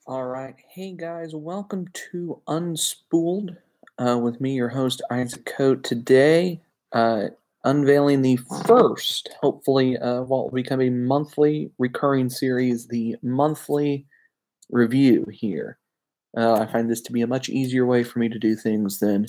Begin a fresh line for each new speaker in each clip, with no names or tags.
All right. Hey guys, welcome to Unspooled with me, your host, Isaac Coate. Today, uh, unveiling the first, hopefully, what will become a monthly recurring series, the monthly review here. I find this to be a much easier way for me to do things than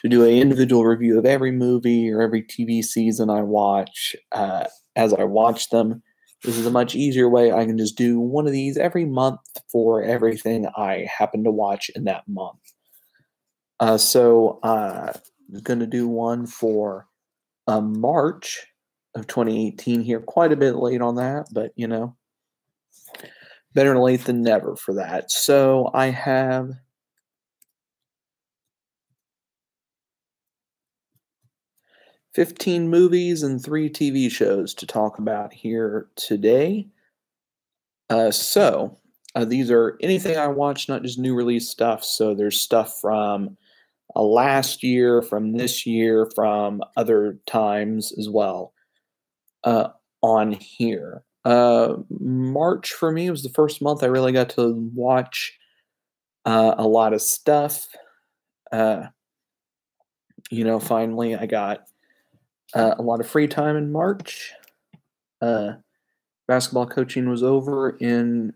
to do an individual review of every movie or every TV season I watch as I watch them. This is a much easier way. I can just do one of these every month for everything I happen to watch in that month. I'm going to do one for March of 2018 here. Quite a bit late on that, but better late than never for that. So I have 15 movies and 3 TV shows to talk about here today. These are anything I watch, not just new release stuff. So there's stuff from last year, from this year, from other times as well uh, on here. March for me was the first month I really got to watch a lot of stuff. Uh, Finally I got a lot of free time in March. Uh, Basketball coaching was over in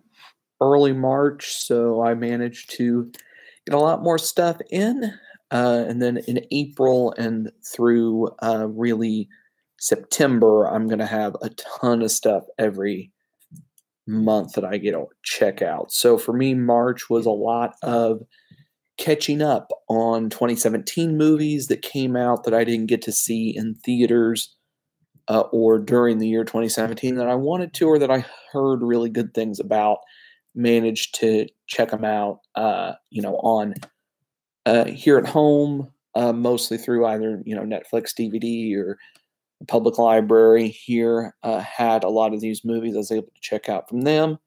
early March, so I managed to get a lot more stuff in. And then in April and through really September, I'm going to have a ton of stuff every month that I get to check out. So for me, March was a lot of catching up on 2017 movies that came out that I didn't get to see in theaters or during the year 2017 that I wanted to or that I heard really good things about. Managed to check them out, on here at home, mostly through either Netflix, DVD, or public library. Here had a lot of these movies I was able to check out from them.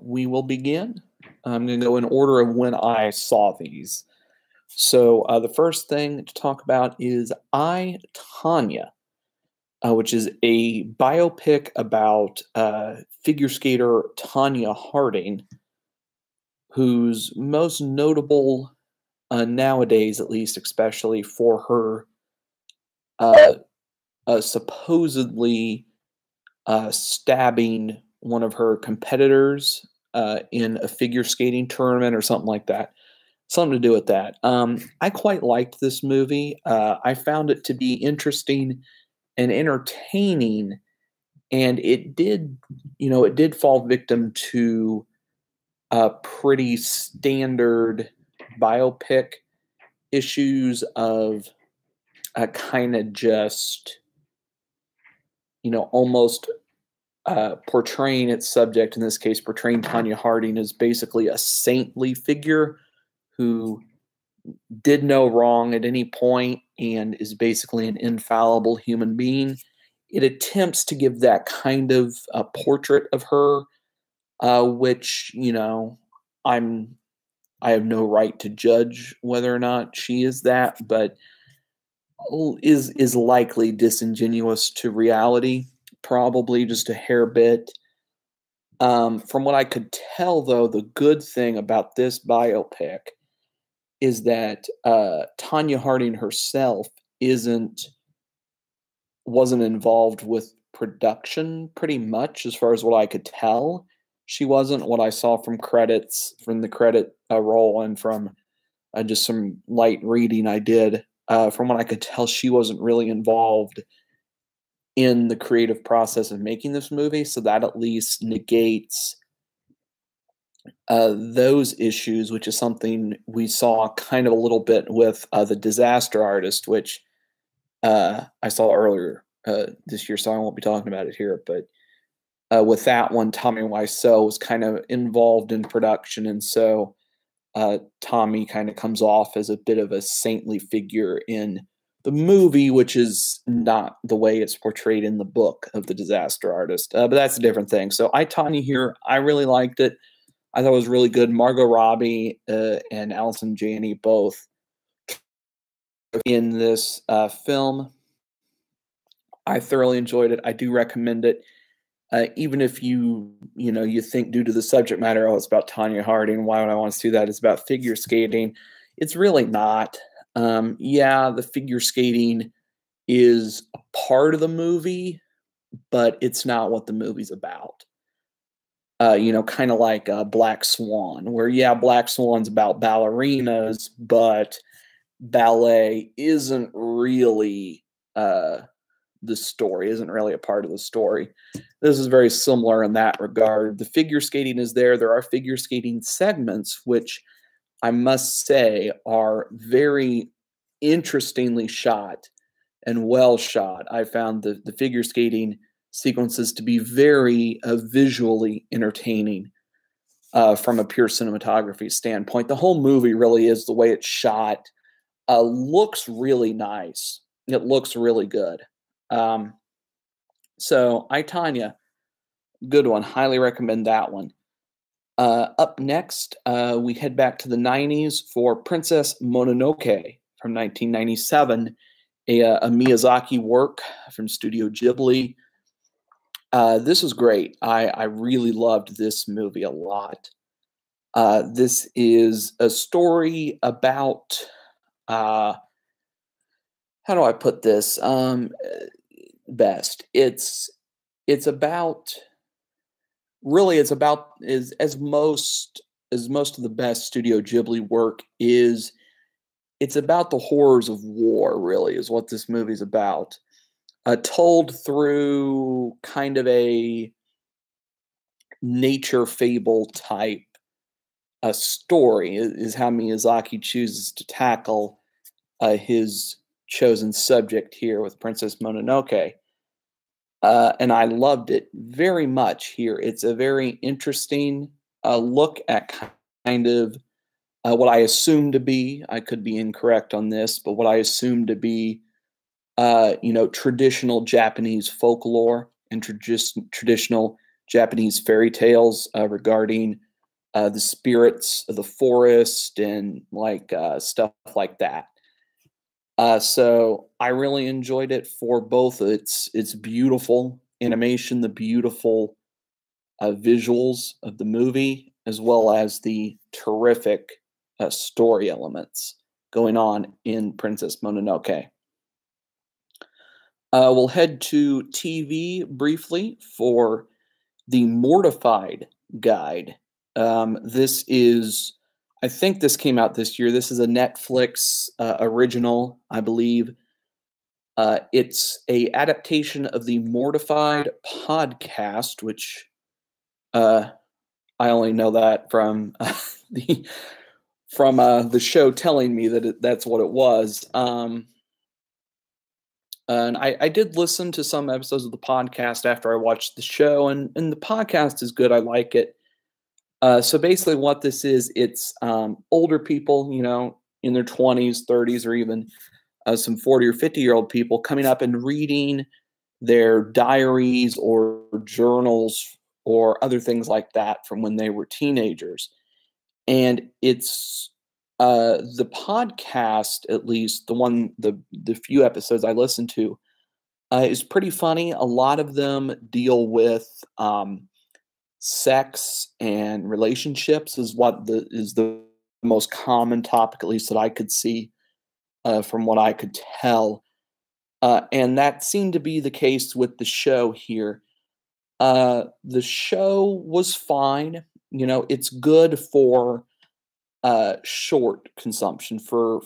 We will begin. I'm going to go in order of when I saw these. So the first thing to talk about is Tonya, which is a biopic about figure skater Tonya Harding, who's most notable nowadays, at least, especially for her uh, supposedly stabbing one of her competitors in a figure skating tournament or something like that. Something to do with that. I quite liked this movie. I found it to be interesting and entertaining, and it did fall victim to a pretty standard biopic issues of kind of just almost portraying its subject, in this case portraying Tonya Harding as basically a saintly figure who did no wrong at any point and is basically an infallible human being. It attempts to give that kind of a portrait of her, which I have no right to judge whether or not she is that, but is likely disingenuous to reality, probably just a hair bit. From what I could tell, though, the good thing about this biopic is that Tonya Harding herself wasn't involved with production pretty much, as far as what I could tell. She wasn't. What I saw from credits, from the credit roll, and from just some light reading I did, from what I could tell, she wasn't really involved in the creative process of making this movie. So that at least negates those issues, which is something we saw kind of a little bit with The Disaster Artist, which I saw earlier this year, so I won't be talking about it here. But with that one, Tommy Wiseau was kind of involved in production, and so Tommy kind of comes off as a bit of a saintly figure in the movie, which is not the way it's portrayed in the book of The Disaster Artist. But that's a different thing. So Tonya here, I really liked it. I thought it was really good. Margot Robbie and Allison Janney both in this film. I thoroughly enjoyed it. I do recommend it. even if you think due to the subject matter, oh, it's about Tonya Harding, why would I want to do that? It's about figure skating. It's really not. Yeah, the figure skating is a part of the movie, but it's not what the movie's about. Kind of like Black Swan, where, yeah, Black Swan's about ballerinas, but ballet isn't really the story, isn't really a part of the story. This is very similar in that regard. The figure skating is there. There are figure skating segments, which I must say are very interestingly shot and well shot. I found the figure skating sequences to be very visually entertaining from a pure cinematography standpoint. The whole movie really is, the way it's shot, looks really nice. It looks really good. So I, Tonya, good one. Highly recommend that one. Up next, we head back to the 90s for Princess Mononoke from 1997, a Miyazaki work from Studio Ghibli. This was great. I really loved this movie a lot. This is a story about, how do I put this best? It's about, really, it's about, is as most of the best Studio Ghibli work is. It's about the horrors of war, really, is what this movie's about. Told through kind of a nature fable type story is how Miyazaki chooses to tackle his chosen subject here with Princess Mononoke. And I loved it very much here. It's a very interesting look at kind of what I assume to be, I could be incorrect on this, but what I assume to be, traditional Japanese folklore and traditional Japanese fairy tales regarding the spirits of the forest and stuff like that. So I really enjoyed it for both its beautiful animation, the beautiful visuals of the movie, as well as the terrific story elements going on in Princess Mononoke. We'll head to TV briefly for the Mortified guide. This is, I think this came out this year. This is a Netflix original, I believe. It's a adaptation of the Mortified podcast, which I only know that from the show telling me that that's what it was. And I did listen to some episodes of the podcast after I watched the show, and the podcast is good. I like it. So basically what this is, it's older people, in their 20s, 30s, or even some 40 or 50-year-old people coming up and reading their diaries or journals or other things like that from when they were teenagers. And it's the podcast, at least the few episodes I listened to, is pretty funny. A lot of them deal with sex and relationships is the most common topic, at least that I could see from what I could tell. And that seemed to be the case with the show here. The show was fine. It's good for short consumption for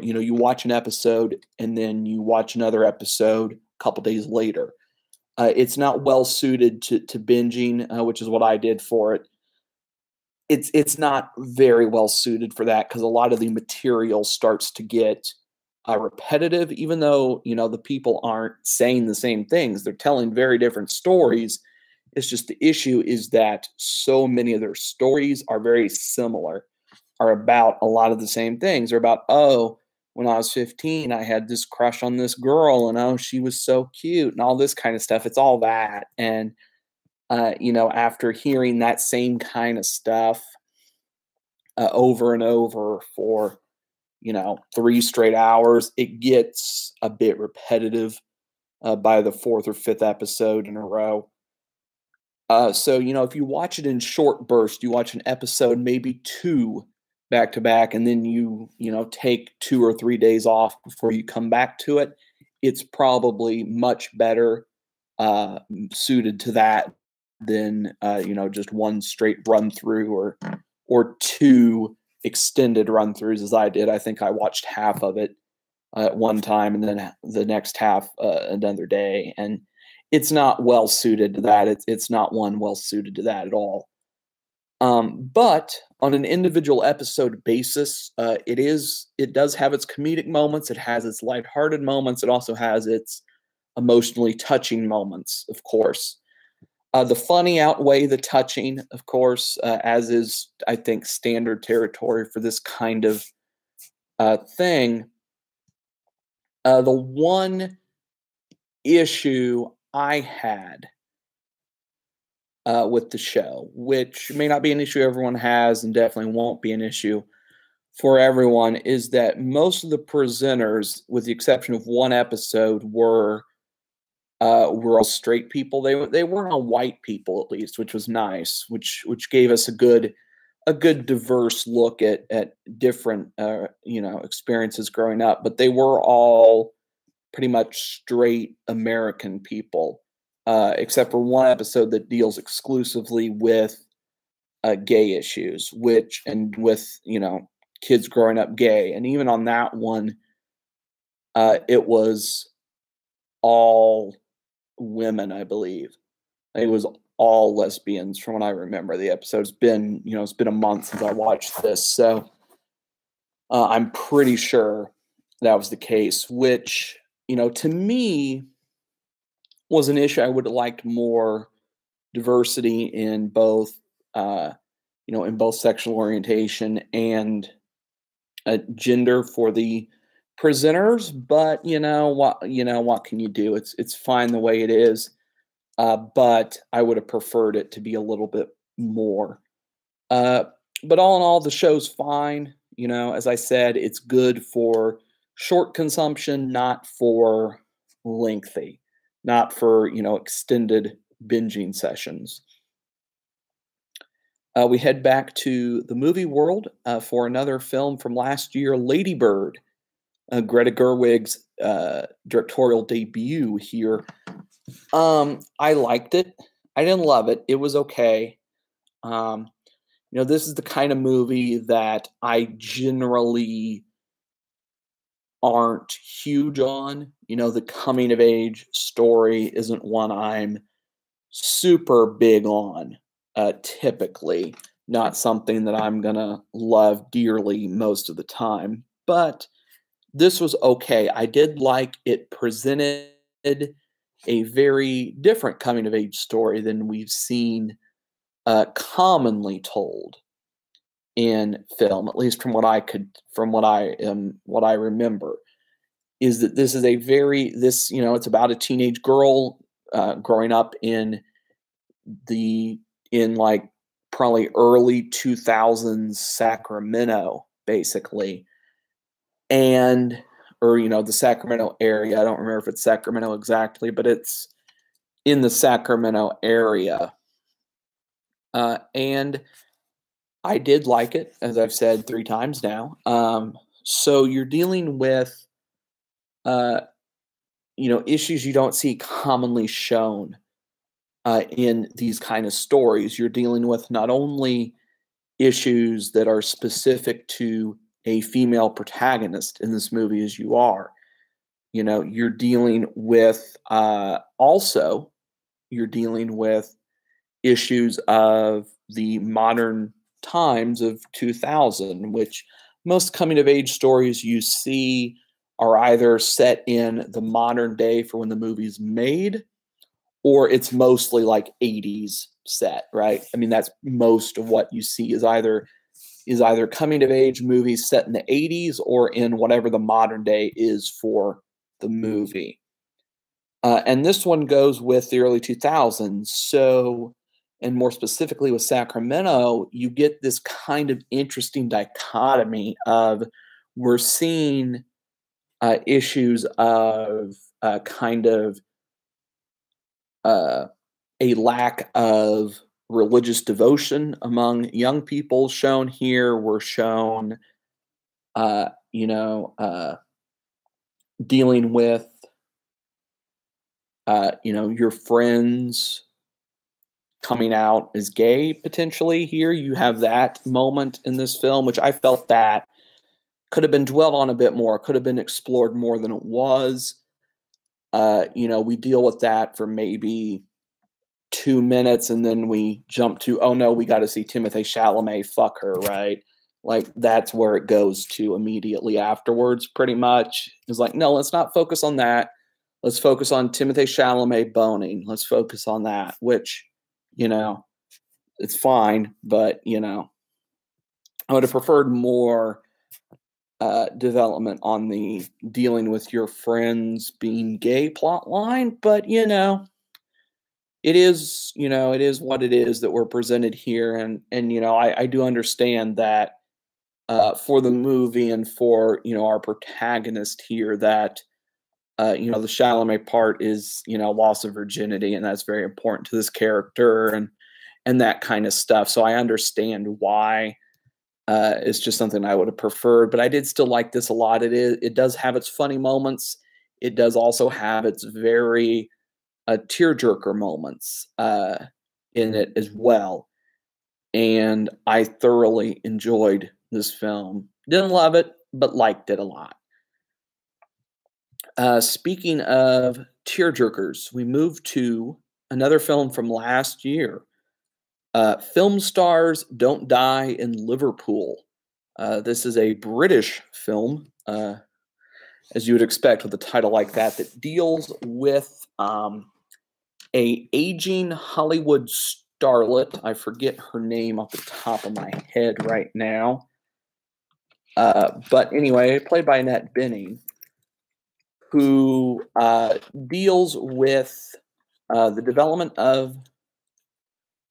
you watch an episode and then you watch another episode a couple days later. It's not well suited to binging, which is what I did for it. It's not very well suited for that because a lot of the material starts to get repetitive, even though the people aren't saying the same things. They're telling very different stories. It's just the issue is that so many of their stories are very similar, are about a lot of the same things. They're about, oh, when I was 15, I had this crush on this girl, and oh, she was so cute, and all this kind of stuff. It's all that. And, after hearing that same kind of stuff over and over for, 3 straight hours, it gets a bit repetitive by the 4th or 5th episode in a row. So, if you watch it in short bursts, you watch an episode, maybe two back to back, and then take 2 or 3 days off before you come back to it, it's probably much better suited to that than, just one straight run through or two extended run throughs as I did. I think I watched half of it at one time and then the next half another day. And it's not well suited to that. It's not one well suited to that at all. But on an individual episode basis, it does have its comedic moments. It has its lighthearted moments. It also has its emotionally touching moments, of course. The funny outweigh the touching, of course, as is, I think, standard territory for this kind of thing. The one issue I had with the show, which may not be an issue everyone has and definitely won't be an issue for everyone, is that most of the presenters, with the exception of one episode, were all straight people. They weren't all white people, at least, which was nice, which gave us a good diverse look at different experiences growing up. But they were all pretty much straight American people, except for one episode that deals exclusively with gay issues, with kids growing up gay. And even on that one, it was all women, I believe. It was all lesbians from what I remember. The episode's been, it's been a month since I watched this, so I'm pretty sure that was the case, which, to me was an issue. I would have liked more diversity in both, in both sexual orientation and gender for the presenters, but what can you do? It's fine the way it is. But I would have preferred it to be a little bit more. But all in all, the show's fine. As I said, it's good for short consumption, not for lengthy, not for extended binging sessions. We head back to the movie world for another film from last year, Lady Bird, Greta Gerwig's directorial debut here. I liked it. I didn't love it. It was okay. This is the kind of movie that I generally aren't huge on. The coming of age story isn't one I'm super big on. Typically, not something that I'm gonna love dearly most of the time. But this was okay. I did like it presented a very different coming of age story than we've seen commonly told in film, at least from what I remember, is that this is it's about a teenage girl growing up in like probably early 2000s Sacramento, basically, or the Sacramento area. I don't remember if it's Sacramento exactly, but it's in the Sacramento area. And I did like it, as I've said 3 times now. So you're dealing with, issues you don't see commonly shown in these kind of stories. You're dealing with not only issues that are specific to a female protagonist in this movie as you are. You're dealing with you're dealing with issues of the modern times of 2000, which most coming of age stories you see are either set in the modern day for when the movie's made, or it's mostly like 80s set, right? I mean, that's most of what you see is either coming of age movies set in the 80s or in whatever the modern day is for the movie. And this one goes with the early 2000s. So, and more specifically with Sacramento, you get this kind of interesting dichotomy of we're seeing issues of kind of a lack of religious devotion among young people shown here. We're shown, you know, dealing with, you know, your friends coming out as gay potentially here. You have that moment in this film, which I felt that could have been dwelled on a bit more, could have been explored more than it was. You know, we deal with that for maybe 2 minutes, and then we jump to, oh no, we got to see Timothée Chalamet fuck her, right? Like that's where it goes to immediately afterwards, pretty much. It's like, no, let's not focus on that. Let's focus on Timothée Chalamet boning. Let's focus on that, which, you know, it's fine, but, you know, I would have preferred more development on the dealing with your friends being gay plot line, but, you know, it is, you know, it is what it is that we're presented here. And you know, I do understand that for the movie and for, you know, our protagonist here that, you know, the Chalamet part is, you know, loss of virginity, and that's very important to this character and that kind of stuff. So I understand why. It's just something I would have preferred, but I did still like this a lot. It does have its funny moments. It does also have its very tearjerker moments in it as well. And I thoroughly enjoyed this film. Didn't love it, but liked it a lot. Speaking of tearjerkers, we move to another film from last year. Film Stars Don't Die in Liverpool. This is a British film, as you would expect with a title like that, that deals with a aging Hollywood starlet. I forget her name off the top of my head right now. But anyway, played by Annette Bening, who deals with the development of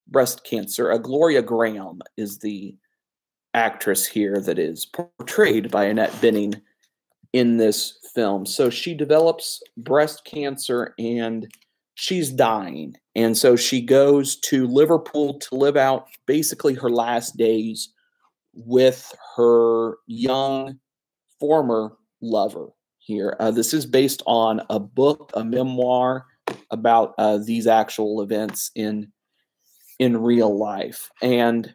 breast cancer. Gloria Graham is the actress here that is portrayed by Annette Bening in this film. So she develops breast cancer and she's dying. And so she goes to Liverpool to live out basically her last days with her young former lover here. This is based on a book, a memoir about these actual events in real life. And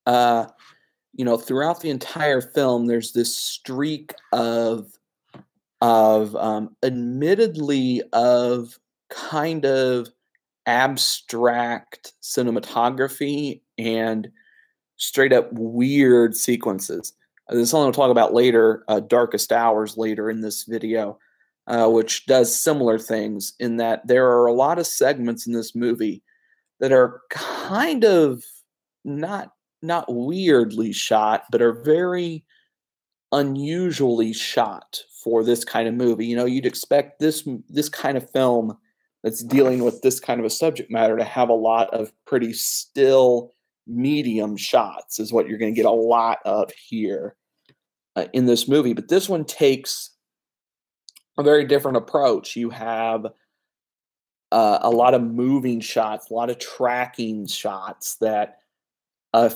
you know, throughout the entire film, there's this streak of admittedly of kind of abstract cinematography and straight up weird sequences. This is something we'll talk about later, Darkest Hours later in this video, which does similar things in that there are a lot of segments in this movie that are kind of not weirdly shot, but are very unusually shot for this kind of movie. You know, you'd expect this kind of film that's dealing with this kind of a subject matter to have a lot of pretty still medium shots is what you're going to get a lot of here in this movie. But this one takes a very different approach. You have a lot of moving shots, a lot of tracking shots that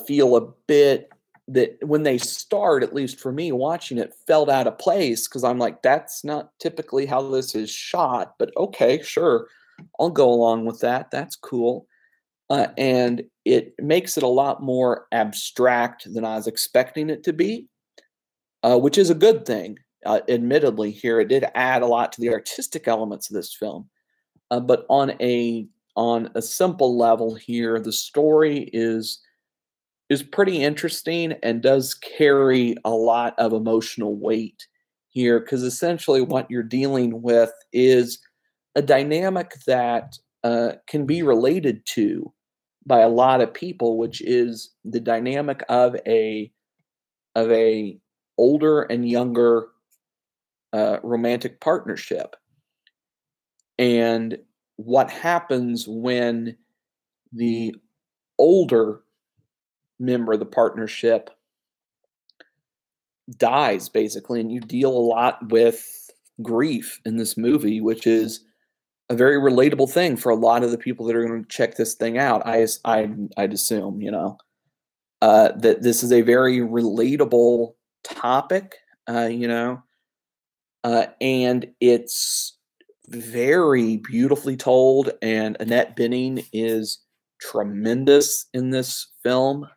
feel a bit that when they start, at least for me watching it, felt out of place because I'm like, that's not typically how this is shot, but okay, sure, I'll go along with that. That's cool. And it makes it a lot more abstract than I was expecting it to be, which is a good thing. Admittedly, here it did add a lot to the artistic elements of this film, but on a simple level here, the story is pretty interesting and does carry a lot of emotional weight here because essentially what you're dealing with is a dynamic that can be related to by a lot of people, which is the dynamic of a older and younger romantic partnership, and what happens when the older member of the partnership dies, basically, and you deal a lot with grief in this movie, which is a very relatable thing for a lot of the people that are going to check this thing out. I'd assume, that this is a very relatable topic, and it's very beautifully told. And Annette Bening is tremendous in this film,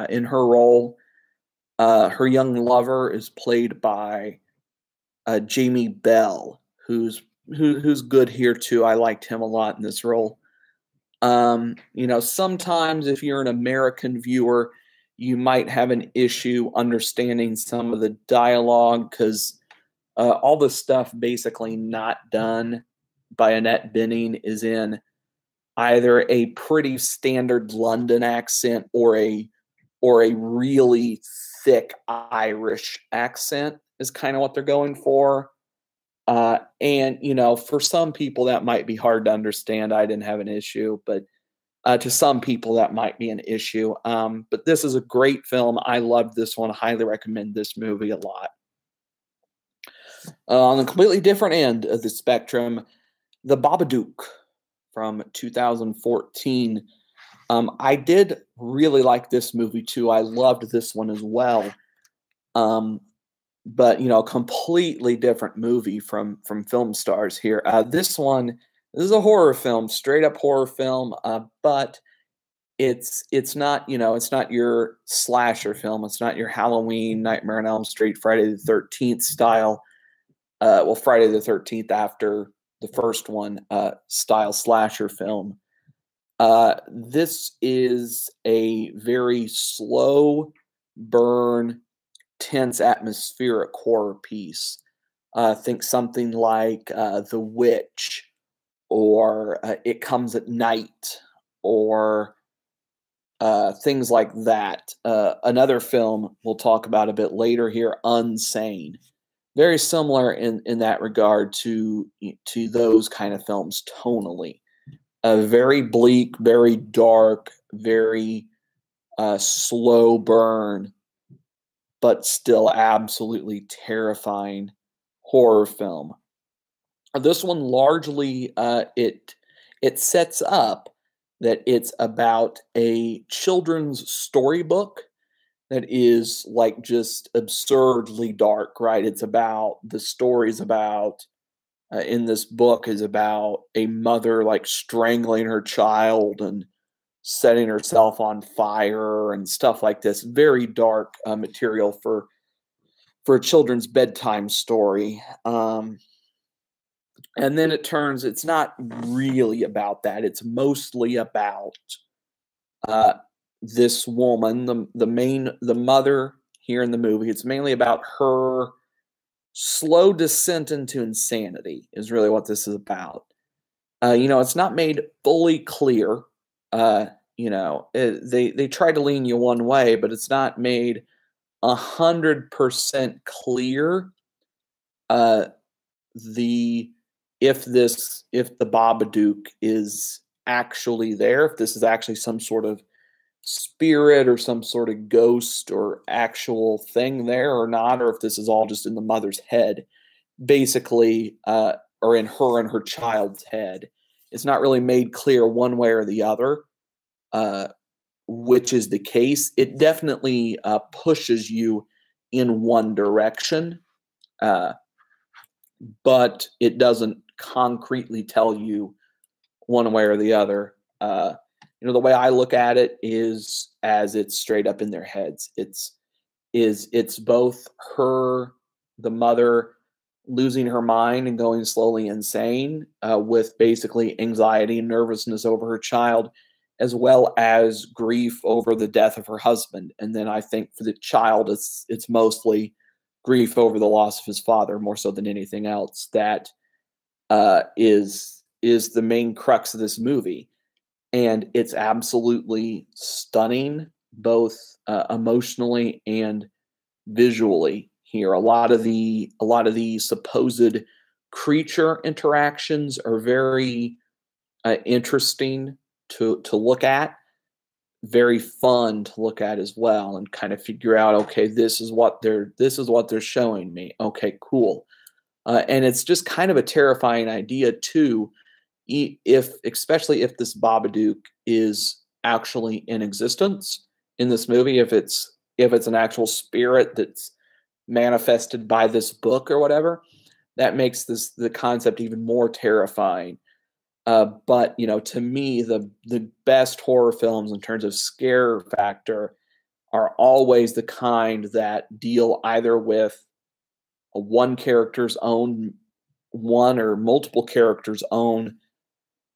in her role. Her young lover is played by Jamie Bell, who's good here too. I liked him a lot in this role. Sometimes if you're an American viewer, you might have an issue understanding some of the dialogue because all the stuff basically not done by Annette Bening is in either a pretty standard London accent or a really thick Irish accent is kind of what they're going for. And for some people that might be hard to understand. I didn't have an issue, but to some people that might be an issue. But this is a great film. I loved this one. I highly recommend this movie a lot. On a completely different end of the spectrum, The Babadook from 2014. I did really like this movie too. I loved this one as well. But completely different movie from film stars here. This is a horror film, straight up horror film. But it's not it's not your slasher film. It's not your Halloween, Nightmare on Elm Street, Friday the 13th style. Friday the 13th after the first one style slasher film. This is a very slow burn, tense atmospheric horror piece. Think something like The Witch, or It Comes at Night, or things like that. Another film we'll talk about a bit later here, Unsane. Very similar in that regard to those kind of films tonally. Very bleak, very dark, very slow burn, but still absolutely terrifying horror film. This one largely it sets up that it's about a children's storybook that is like just absurdly dark, right? It's about the stories about in this book is about a mother like strangling her child and setting herself on fire and stuff like this. Very dark material for a children's bedtime story. And then it's not really about that. It's mostly about this woman, the mother here in the movie. It's mainly about her slow descent into insanity is really what this is about. It's not made fully clear. They try to lean you one way, but it's not made 100% clear. If the Babadook is actually there, if this is actually some sort of spirit or some sort of ghost or actual thing there or not, or if this is all just in the mother's head, basically, or in her and her child's head. It's not really made clear one way or the other, which is the case. It definitely pushes you in one direction, but it doesn't concretely tell you one way or the other. The way I look at it is as it's straight up in their heads. It's both the mother, losing her mind and going slowly insane with basically anxiety and nervousness over her child, as well as grief over the death of her husband. And then I think for the child, it's mostly grief over the loss of his father, more so than anything else. That is the main crux of this movie. And it's absolutely stunning, both emotionally and visually here. A lot of the supposed creature interactions are very interesting to look at, very fun to look at as well, and kind of figure out, okay, this is what they're showing me. Okay, cool. And it's just kind of a terrifying idea too, if especially if this Babadook is actually in existence in this movie, if it's an actual spirit that's manifested by this book or whatever, that makes the concept even more terrifying. But to me, the best horror films in terms of scare factor are always the kind that deal either with one or multiple characters' own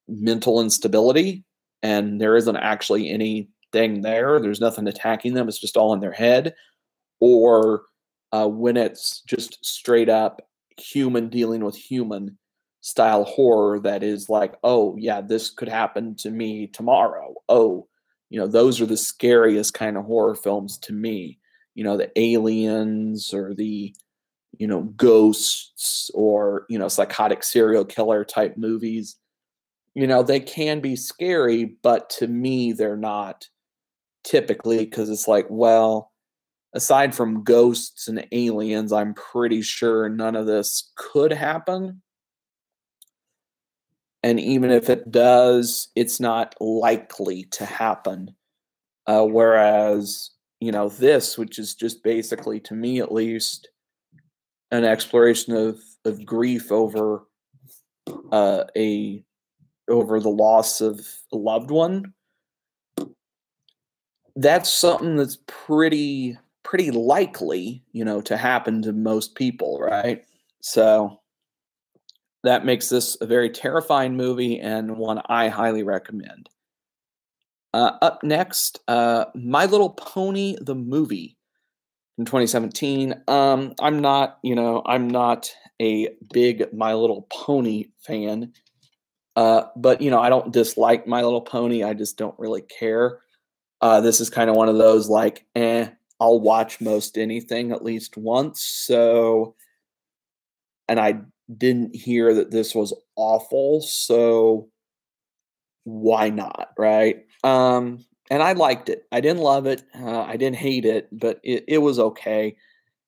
mental instability, and there isn't actually anything there. There's nothing attacking them. It's just all in their head. Or when it's just straight up human dealing with human style horror that is like, oh, yeah, this could happen to me tomorrow. Oh, those are the scariest kind of horror films to me. The aliens or the, ghosts or, psychotic serial killer type movies. They can be scary, but to me, they're not typically, because it's like, well, aside from ghosts and aliens, I'm pretty sure none of this could happen. And even if it does, it's not likely to happen. Whereas, this, which is just basically, to me at least, an exploration of grief over over the loss of a loved one. That's something that's pretty likely, to happen to most people, right? So that makes this a very terrifying movie and one I highly recommend. Up next, My Little Pony, the movie from 2017. I'm not a big My Little Pony fan, but I don't dislike My Little Pony. I just don't really care. This is kind of one of those like, I'll watch most anything at least once. So, and I didn't hear that this was awful, so why not, right? And I liked it. I didn't love it. I didn't hate it, but it was okay.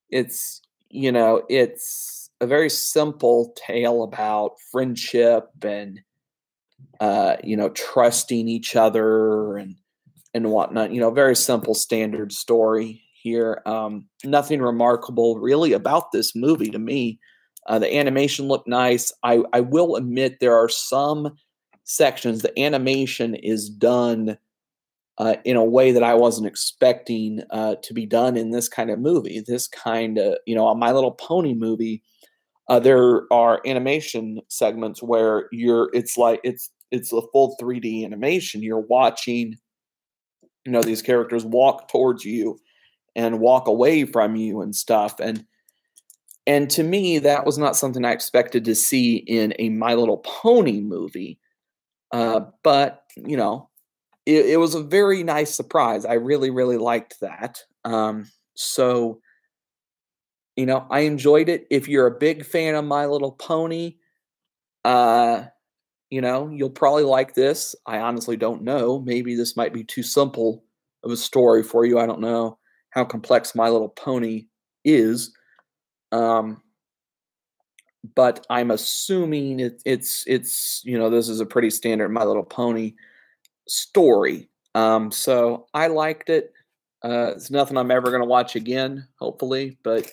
It's, it's a very simple tale about friendship and, trusting each other and whatnot. Very simple, standard story here. Nothing remarkable really about this movie to me. The animation looked nice. I will admit there are some sections the animation is done in a way that I wasn't expecting to be done in this kind of movie. This kind of, a My Little Pony movie. There are animation segments where it's a full 3D animation. You're watching, these characters walk towards you and walk away from you and stuff. And to me, that was not something I expected to see in a My Little Pony movie. But, it was a very nice surprise. I really, really liked that. So, I enjoyed it. If you're a big fan of My Little Pony, you'll probably like this. I honestly don't know. Maybe this might be too simple of a story for you. I don't know how complex My Little Pony is. But I'm assuming it's this is a pretty standard My Little Pony story. So I liked it. It's nothing I'm ever going to watch again, hopefully, but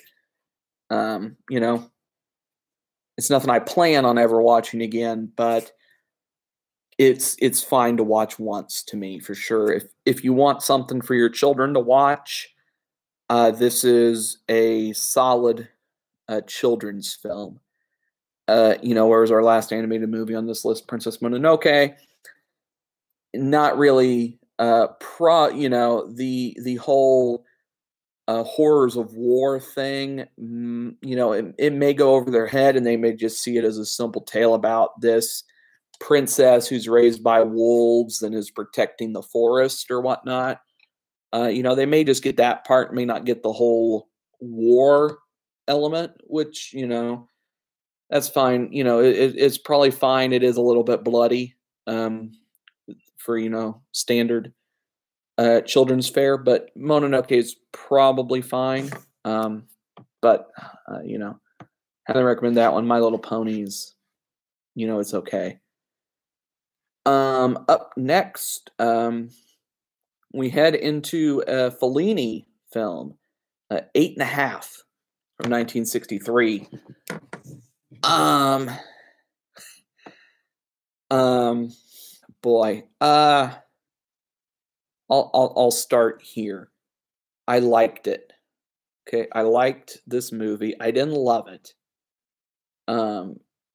it's nothing I plan on ever watching again, but it's fine to watch once to me for sure. If you want something for your children to watch, this is a solid children's film. Whereas our last animated movie on this list, Princess Mononoke, not really the whole horrors of war thing, it may go over their head and they may just see it as a simple tale about this princess who's raised by wolves and is protecting the forest or whatnot. They may just get that part, may not get the whole war element, which, that's fine. It's probably fine. It is a little bit bloody for, standard children's fare, but Mononoke is probably fine. But highly recommend that one. My Little Ponies, it's okay. Up next, we head into a Fellini film, 8.5 from 1963. Boy, I'll start here. I liked it. Okay, I liked this movie. I didn't love it.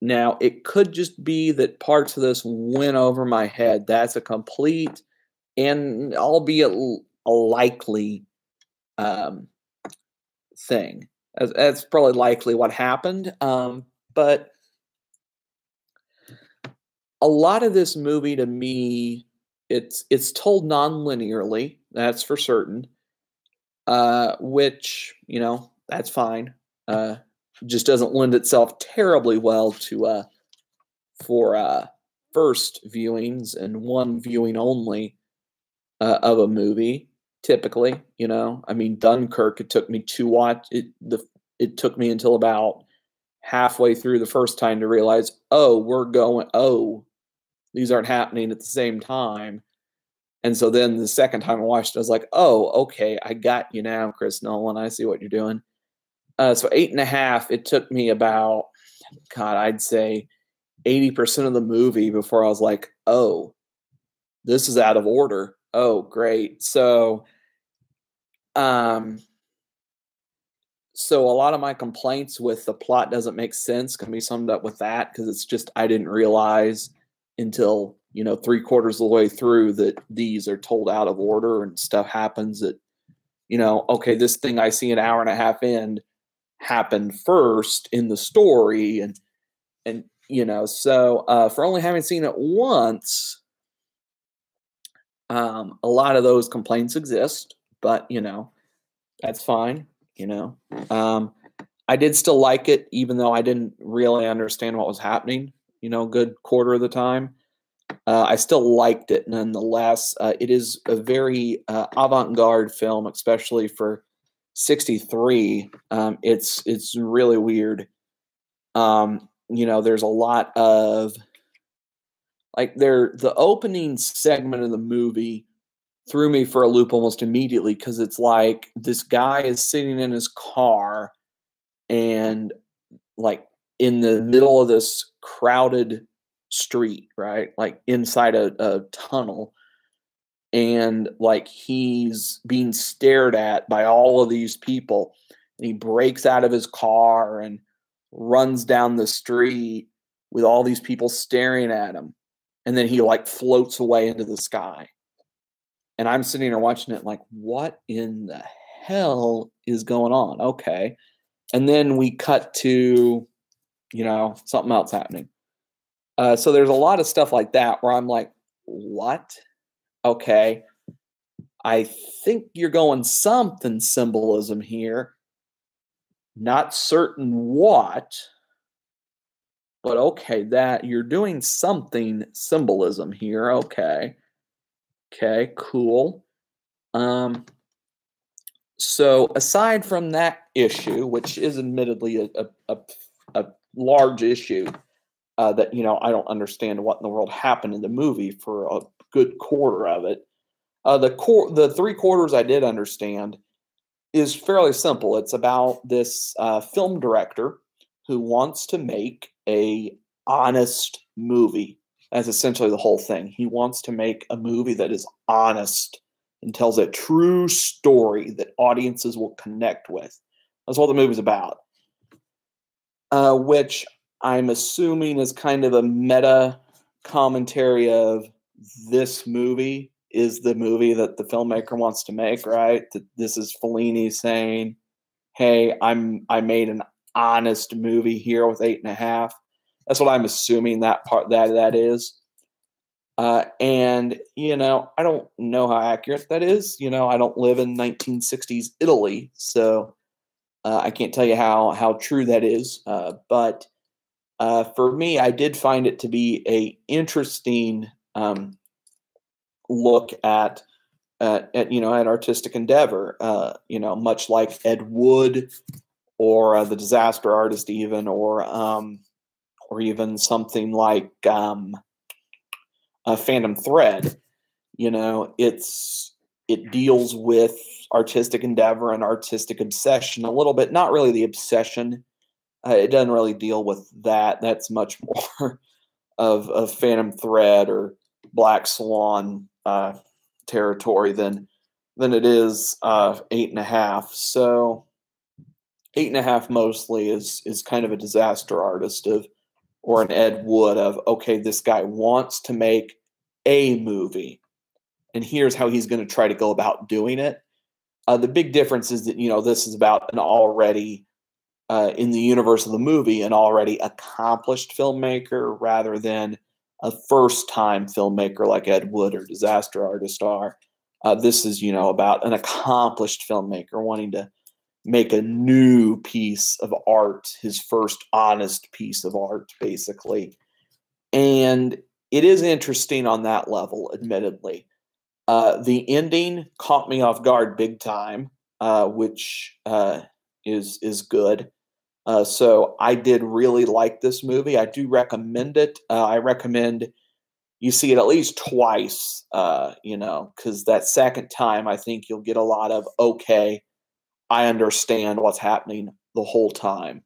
Now it could just be that parts of this went over my head. That's a complete and albeit a likely thing. That's probably likely what happened. But a lot of this movie to me, it's told non-linearly. That's for certain. Which, you know, that's fine. Just doesn't lend itself terribly well to for first viewings and one viewing only of a movie. Typically, you know, I mean, Dunkirk. It took me to watch it. It took me until about halfway through the first time to realize, oh, these aren't happening at the same time. And so then the second time I watched it, I was like, oh, okay, I got you now, Chris Nolan. I see what you're doing. So 8.5, it took me about, God, I'd say 80% of the movie before I was like, oh, this is out of order. Oh, great. So a lot of my complaints with the plot doesn't make sense can be summed up with that, because it's just I didn't realize until, you know, 3/4 of the way through that these are told out of order and stuff happens that, you know, okay, this thing I see an hour and a half in happened first in the story, and you know, so for only having seen it once, a lot of those complaints exist, but you know, that's fine. You know, I did still like it, even though I didn't really understand what was happening. You know, good quarter of the time. I still liked it nonetheless. It is a very avant-garde film, especially for 63. It's really weird. You know, there's a lot of the opening segment of the movie threw me for a loop almost immediately, because it's like this guy is sitting in his car and like in the middle of this crowded street, right? Like inside a tunnel. And like he's being stared at by all of these people. And he breaks out of his car and runs down the street with all these people staring at him. And then he like floats away into the sky. And I'm sitting there watching it like, what in the hell is going on? Okay. And then we cut to, you know, something else happening. So there's a lot of stuff like that where I'm like, what? Okay. I think you're going something symbolism here. Not certain what, but okay, that you're doing something symbolism here. Okay. Okay, cool. So aside from that issue, which is admittedly a large issue, that, you know, I don't understand what in the world happened in the movie for a good quarter of it. The 3/4 I did understand is fairly simple. It's about this film director who wants to make a honest movie. That's essentially the whole thing. He wants to make a movie that is honest and tells a true story that audiences will connect with. That's what the movie's about. Which I'm assuming is kind of a meta commentary of this movie is the movie that the filmmaker wants to make, right? That this is Fellini saying, hey, I made an honest movie here with 8.5. That's what I'm assuming that is. And, you know, I don't know how accurate that is. You know, I don't live in 1960s Italy, so I can't tell you how true that is. But for me, I did find it to be a interesting look at you know, at artistic endeavor. You know, much like Ed Wood or The Disaster Artist, even, or even something like Phantom Thread. It deals with artistic endeavor and artistic obsession a little bit. Not really the obsession. It doesn't really deal with that. That's much more of Phantom Thread or Black Swan territory than it is 8.5. So 8.5 mostly is kind of a disaster artist or an Ed Wood of, okay, this guy wants to make a movie, and here's how he's going to try to go about doing it. The big difference is that, this is about an already, in the universe of the movie, an already accomplished filmmaker rather than a first-time filmmaker like Ed Wood or disaster artist are. This is, about an accomplished filmmaker wanting to make a new piece of art, his first honest piece of art, basically. And it is interesting on that level, admittedly. The ending caught me off guard big time, which is good. So I did really like this movie. I do recommend it. I recommend you see it at least twice, because that second time I think you'll get a lot of, okay, I understand what's happening the whole time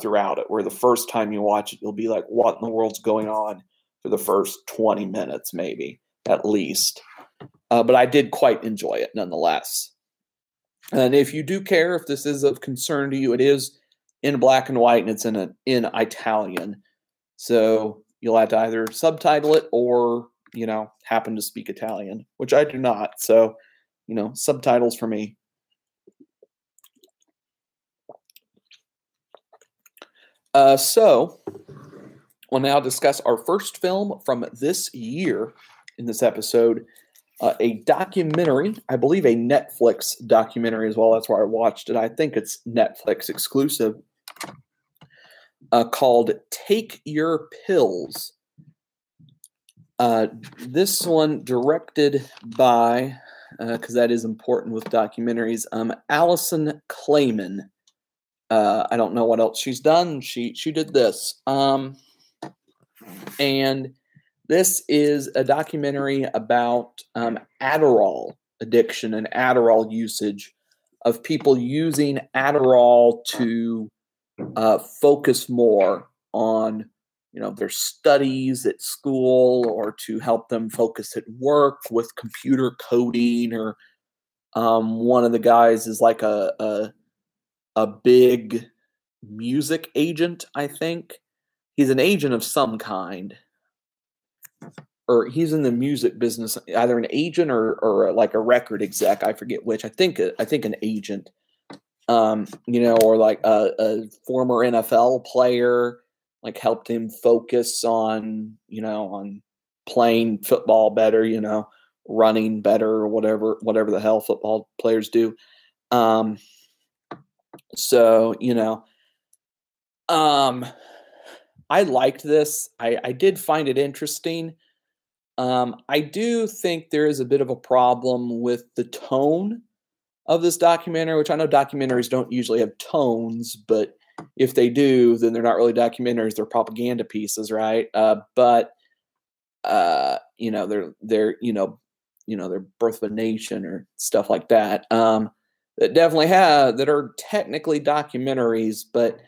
throughout it. Where the first time you watch it, you'll be like, what in the world's going on for the first 20 minutes, maybe, at least. But I did quite enjoy it nonetheless. And if you do care, if this is of concern to you, it is in black and white and it's in Italian. So you'll have to either subtitle it or, happen to speak Italian, which I do not. So, subtitles for me. So we'll now discuss our first film from this year in this episode. A documentary, I believe a Netflix documentary as well. That's where I watched it. I think it's Netflix exclusive, called Take Your Pills. This one directed by, because that is important with documentaries, Allison Clayman. I don't know what else she's done. She did this. And this is a documentary about Adderall addiction and Adderall usage, of people using Adderall to focus more on, their studies at school, or to help them focus at work with computer coding, or one of the guys is like a big music agent, I think. He's an agent of some kind. Or he's in the music business, either an agent or like a record exec. I forget which. I think an agent. Or like a former NFL player, like helped him focus on, on playing football better, running better, or whatever the hell football players do. So, I liked this. I did find it interesting. I do think there is a bit of a problem with the tone of this documentary, which I know documentaries don't usually have tones, but if they do, then they're not really documentaries; they're propaganda pieces, right? But they're Birth of a Nation or stuff like that. That definitely that are technically documentaries, but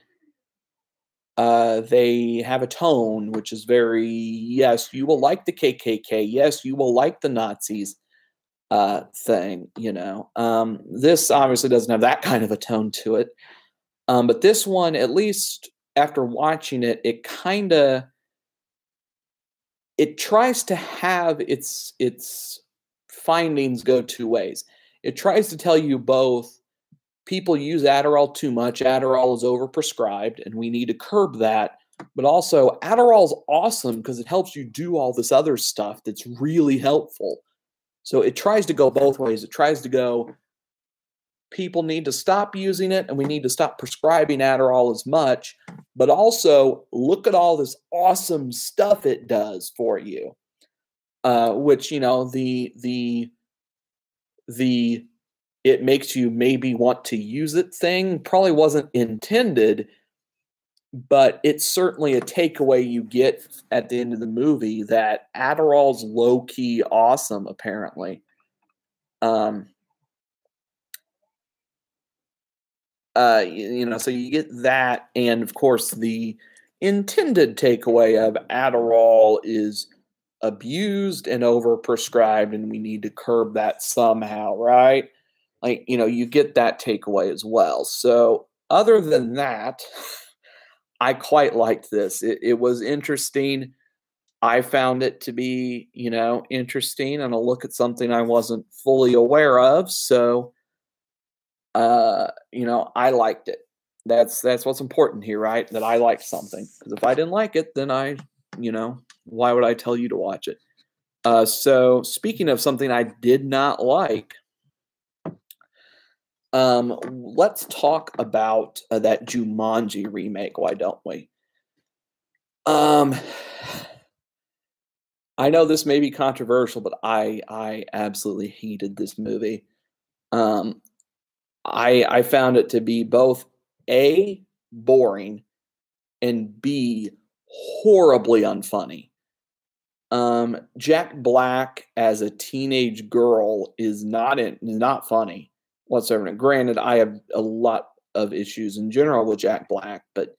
they have a tone which is very, yes, you will like the KKK, yes, you will like the Nazis thing, This obviously doesn't have that kind of a tone to it. But this one, at least after watching it, it tries to have its findings go two ways. It tries to tell you both, people use Adderall too much. Adderall is overprescribed, and we need to curb that. But also, Adderall is awesome because it helps you do all this other stuff that's really helpful. So it tries to go both ways. It tries to go, people need to stop using it, and we need to stop prescribing Adderall as much. But also, look at all this awesome stuff it does for you. Which, the it makes you maybe want to use it thing probably wasn't intended but it's certainly a takeaway you get at the end of the movie that Adderall's low-key awesome, apparently. So you get that, and of course the intended takeaway of Adderall is abused and overprescribed, and we need to curb that somehow, right? Like, you get that takeaway as well. So other than that, I quite liked this. It was interesting. I found it to be, interesting and a look at something I wasn't fully aware of. So, I liked it. That's what's important here, right? That I liked something. Because if I didn't like it, then why would I tell you to watch it? So speaking of something I did not like, let's talk about that Jumanji remake. Why don't we? I know this may be controversial, but I absolutely hated this movie. I found it to be both A, boring, and B, horribly unfunny. Jack Black as a teenage girl is not funny whatsoever. And granted, I have a lot of issues in general with Jack Black, but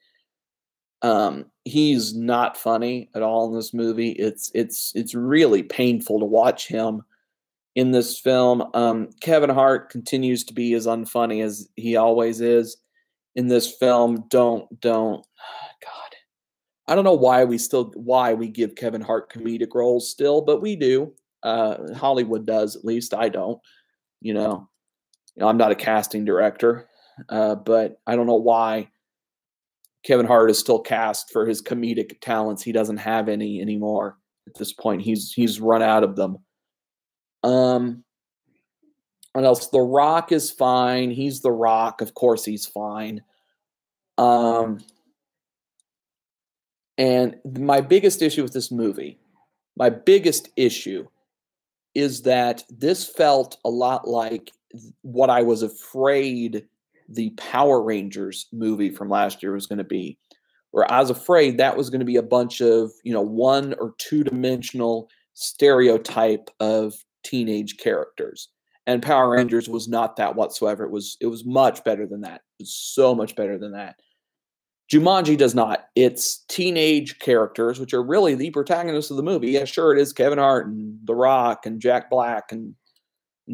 he's not funny at all in this movie. It's really painful to watch him in this film. Kevin Hart continues to be as unfunny as he always is in this film. God, I don't know why we give Kevin Hart comedic roles still, but we do. Hollywood does, at least. I don't. I'm not a casting director, but I don't know why Kevin Hart is still cast for his comedic talents. He doesn't have any anymore at this point. He's run out of them. What else? The Rock is fine. He's The Rock. Of course he's fine. And my biggest issue with this movie, is that this felt a lot like what I was afraid the Power Rangers movie from last year was going to be, where I was afraid that was going to be a bunch of, one or two dimensional stereotype of teenage characters. And Power Rangers was not that whatsoever. It was much better than that. It was so much better than that. Jumanji does not. It's teenage characters, which are really the protagonists of the movie. Yeah, sure, it is Kevin Hart and The Rock and Jack Black and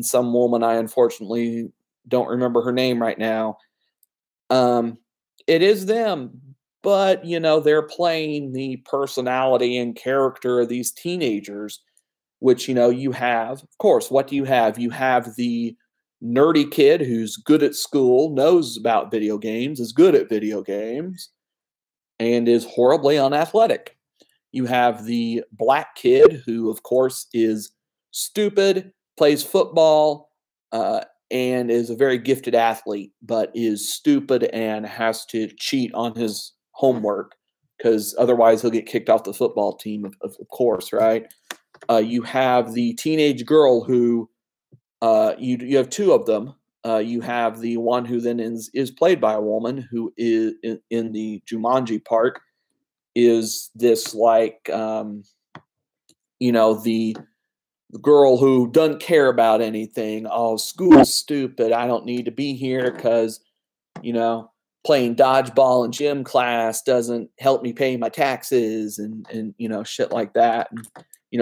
some woman I unfortunately don't remember her name right now. It is them, but, they're playing the personality and character of these teenagers, which, you have. Of course, what do you have? You have the nerdy kid who's good at school, knows about video games, is good at video games, and is horribly unathletic. You have the black kid who, of course, is stupid, plays football, and is a very gifted athlete, but is stupid and has to cheat on his homework because otherwise he'll get kicked off the football team, of course, right? You have the teenage girl who you have two of them. You have the one who then is played by a woman who is in the Jumanji part is this like the girl who doesn't care about anything. Oh, school's stupid. I don't need to be here because playing dodgeball in gym class doesn't help me pay my taxes and shit like that. And,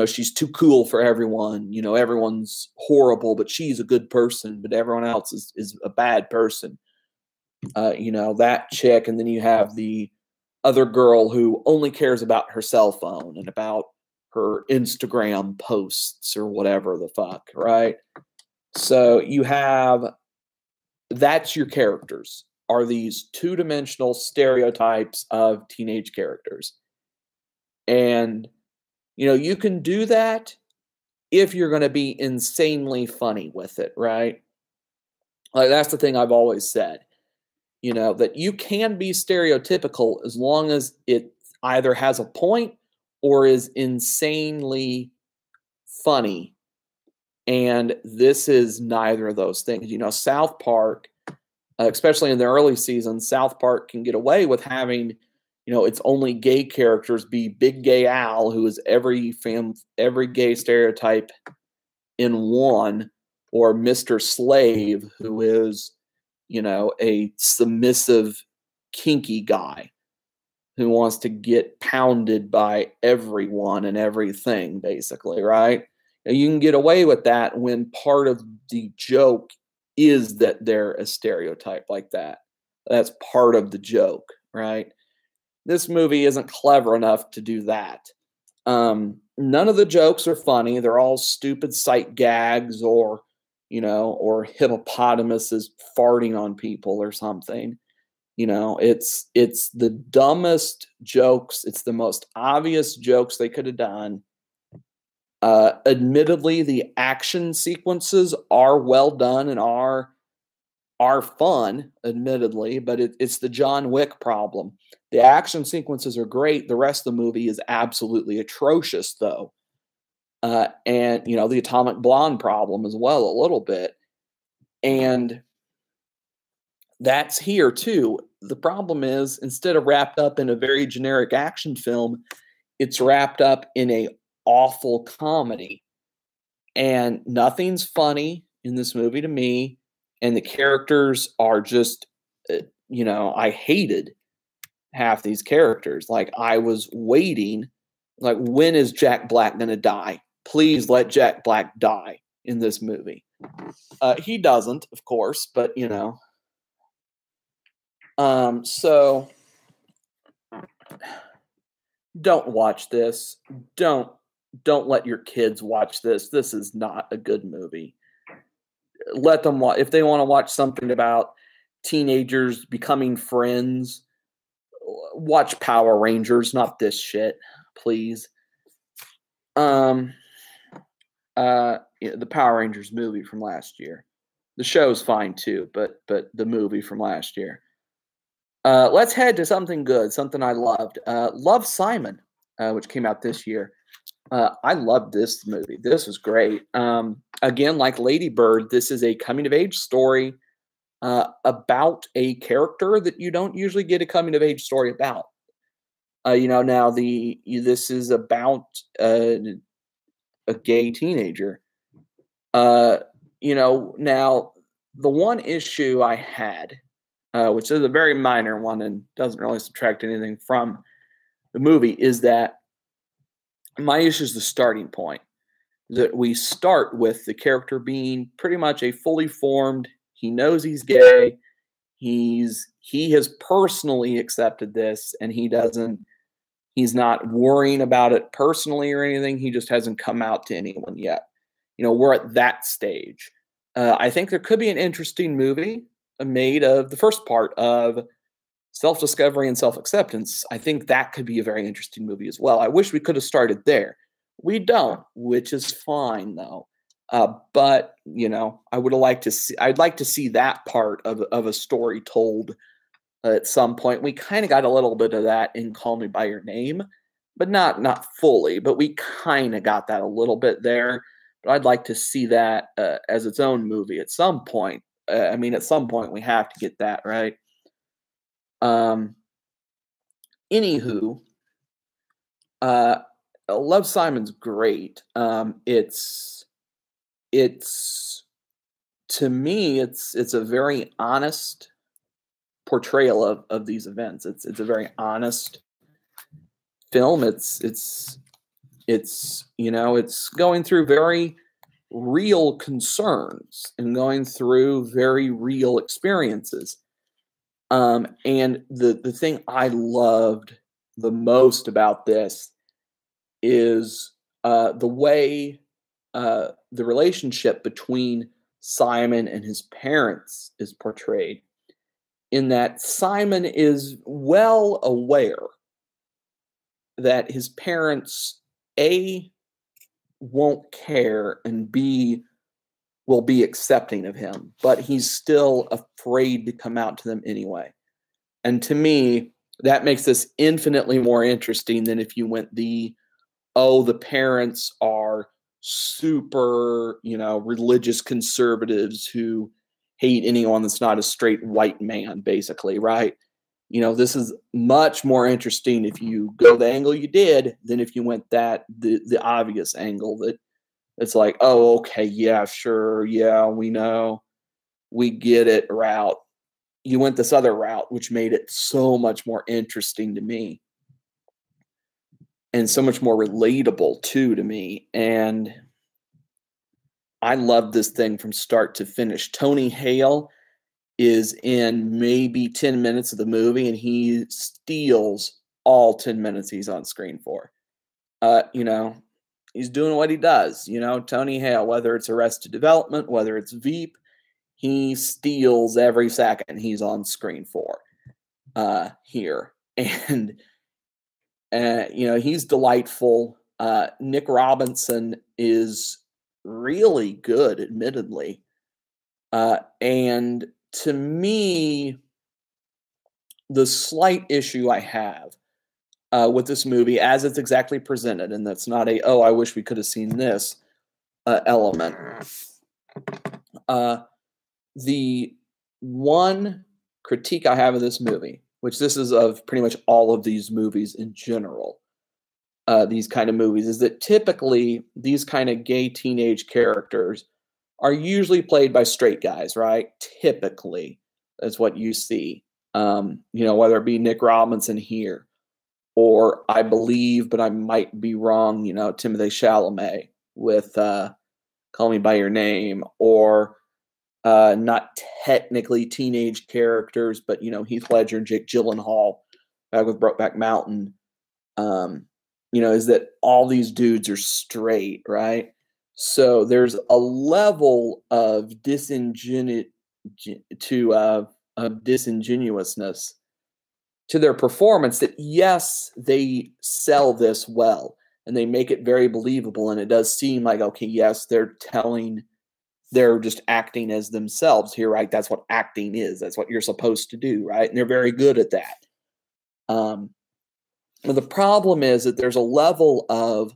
she's too cool for everyone. Everyone's horrible, but she's a good person, but everyone else is a bad person. That chick. And then you have the other girl who only cares about her cell phone and about her Instagram posts or whatever the fuck, right? So you have, that's your characters, are these two-dimensional stereotypes of teenage characters. And, you can do that if you're going to be insanely funny with it, right? Like, that's the thing I've always said, that you can be stereotypical as long as it either has a point or is insanely funny. And this is neither of those things. South Park, especially in the early seasons, South Park can get away with having, its only gay characters be Big Gay Al, who is every gay stereotype in one, or Mr. Slave, who is, a submissive, kinky guy who wants to get pounded by everyone and everything, basically, right? And you can get away with that when part of the joke is that they're a stereotype like that. That's part of the joke, right? This movie isn't clever enough to do that. None of the jokes are funny. They're all stupid sight gags, or hippopotamuses farting on people or something. It's the dumbest jokes. It's the most obvious jokes they could have done. Admittedly, the action sequences are well done and are fun, admittedly, but it's the John Wick problem. The action sequences are great. The rest of the movie is absolutely atrocious, though. And, the Atomic Blonde problem as well, a little bit. And that's here, too. The problem is, instead of wrapped up in a very generic action film, it's wrapped up in a awful comedy. And nothing's funny in this movie to me. And the characters are just, I hated half these characters. Like, I was waiting, like, when is Jack Black going to die? Please let Jack Black die in this movie. He doesn't, of course, but, so don't watch this. Don't let your kids watch this. This is not a good movie. Let them watch. If they want to watch something about teenagers becoming friends, watch Power Rangers, not this shit, please. The Power Rangers movie from last year. The show's fine too, but the movie from last year. Let's head to something good, something I loved. Love, Simon, which came out this year. I loved this movie. This was great. Again, like Lady Bird, this is a coming-of-age story about a character that you don't usually get a coming-of-age story about. Now this is about a gay teenager. Now the one issue I had, which is a very minor one and doesn't really subtract anything from the movie, is that my issue is the starting point. That we start with the character being pretty much a fully formed, he knows he's gay, he has personally accepted this, and he's not worrying about it personally or anything. He just hasn't come out to anyone yet. We're at that stage. I think there could be an interesting movie made of the first part of self-discovery and self-acceptance. I think that could be a very interesting movie as well. I wish we could have started there. We don't, which is fine though. But I would have liked to see. I'd like to see that part of a story told at some point. We kind of got a little bit of that in Call Me by Your Name, but not fully. But we kind of got that a little bit there. But I'd like to see that as its own movie at some point. At some point we have to get that right. Anywho, Love, Simon's great. It's to me, it's a very honest portrayal of these events. It's a very honest film. It's going through very real concerns and going through very real experiences. And the thing I loved the most about this is the way the relationship between Simon and his parents is portrayed, in that Simon is well aware that his parents, A, won't care, and B, will be accepting of him, but he's still afraid to come out to them anyway. And to me, that makes this infinitely more interesting than if you went the parents are super, religious conservatives who hate anyone that's not a straight white man, basically, right? this is much more interesting if you go the angle you did than if you went the obvious angle that it's like, oh, okay, yeah, sure, yeah, we know, we get it route. You went this other route, which made it so much more interesting to me and so much more relatable too to me. And I love this thing from start to finish. Tony Hale is in maybe 10 minutes of the movie, and he steals all 10 minutes he's on screen for. He's doing what he does. Tony Hale, whether it's Arrested Development, whether it's Veep, he steals every second he's on screen for here. And, he's delightful. Nick Robinson is really good, admittedly. And to me, the slight issue I have with this movie, as it's exactly presented, and that's not I wish we could have seen this element. The one critique I have of this movie, which this is of pretty much all of these movies in general, these kind of movies, is that typically these kind of gay teenage characters are usually played by straight guys, right? Typically, that's what you see. Whether it be Nick Robinson here, or I believe, but I might be wrong, Timothée Chalamet with Call Me By Your Name, or not technically teenage characters, but, Heath Ledger and Jake Gyllenhaal back with Brokeback Mountain, is that all these dudes are straight, right? So there's a level of disingenuousness to their performance that, yes, they sell this well and they make it very believable. And it does seem like, okay, yes, they're just acting as themselves here, right? That's what acting is. That's what you're supposed to do, right? And they're very good at that. But the problem is that there's a level of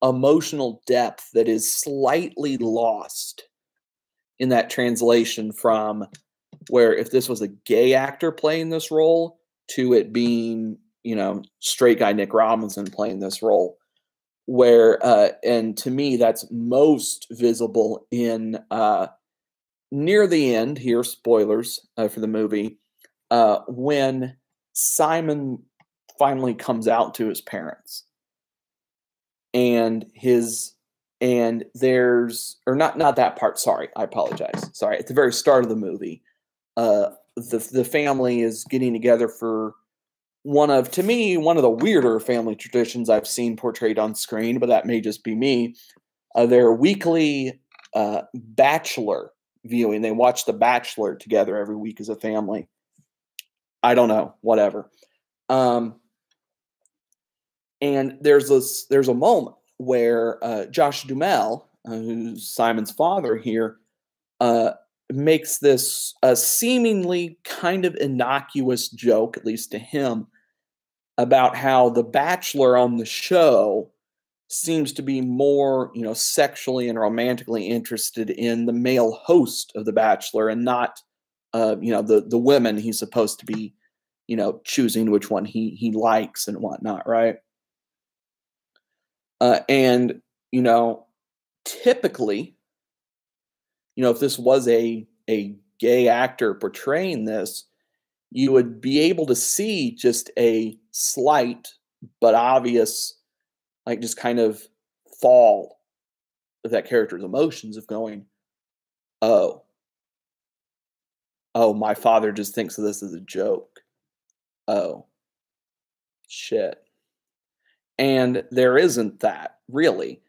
emotional depth that is slightly lost in that translation from where if this was a gay actor playing this role to it being, straight guy Nick Robinson playing this role, where, and to me, that's most visible in near the end here, spoilers for the movie, when Simon finally comes out to his parents. And not that part. Sorry, I apologize. Sorry, at the very start of the movie, the family is getting together for one of the weirder family traditions I've seen portrayed on screen, but that may just be me. Their weekly Bachelor viewing. They watch The Bachelor together every week as a family. I don't know, whatever. And there's a moment where Josh Duhamel, who's Simon's father here, makes this seemingly kind of innocuous joke, at least to him, about how the Bachelor on the show seems to be more, sexually and romantically interested in the male host of The Bachelor and not, the women he's supposed to be, choosing which one he likes and whatnot, right? And, typically, if this was a gay actor portraying this, you would be able to see just a slight but obvious, like, just kind of fall of that character's emotions of going, oh, my father just thinks of this as a joke. Oh, shit. And there isn't that, really.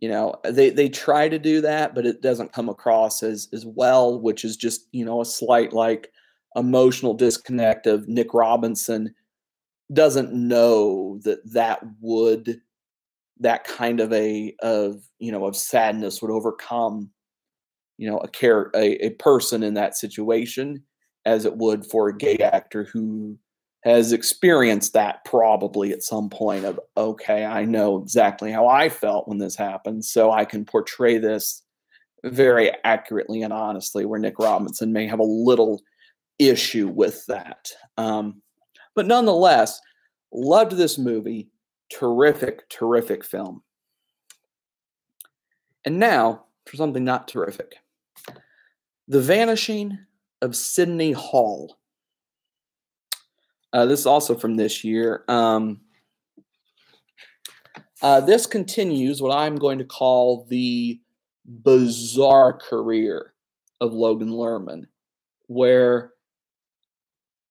They try to do that, but it doesn't come across as well, which is just, a slight, like, emotional disconnect of Nick Robinson doesn't know that kind of of sadness would overcome, a person in that situation as it would for a gay actor who has experienced that probably at some point of, okay, I know exactly how I felt when this happened, so I can portray this very accurately and honestly, where Nick Robinson may have a little issue with that. But nonetheless, loved this movie. Terrific, terrific film. And now for something not terrific. The Vanishing of Sidney Hall. This is also from this year. This continues what I'm going to call the bizarre career of Logan Lerman, where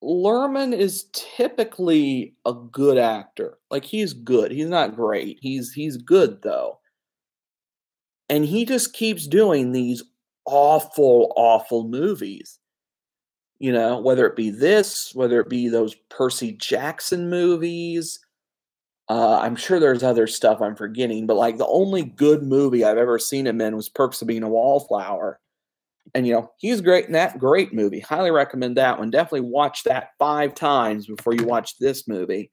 Lerman is typically a good actor. Like, he's good. He's not great. He's good, though. And he just keeps doing these awful, awful movies. You know, whether it be this, whether it be those Percy Jackson movies. I'm sure there's other stuff I'm forgetting, but like the only good movie I've ever seen him in was Perks of Being a Wallflower. And, you know, he's great in that. Great movie. Highly recommend that one. Definitely watch that 5 times before you watch this movie.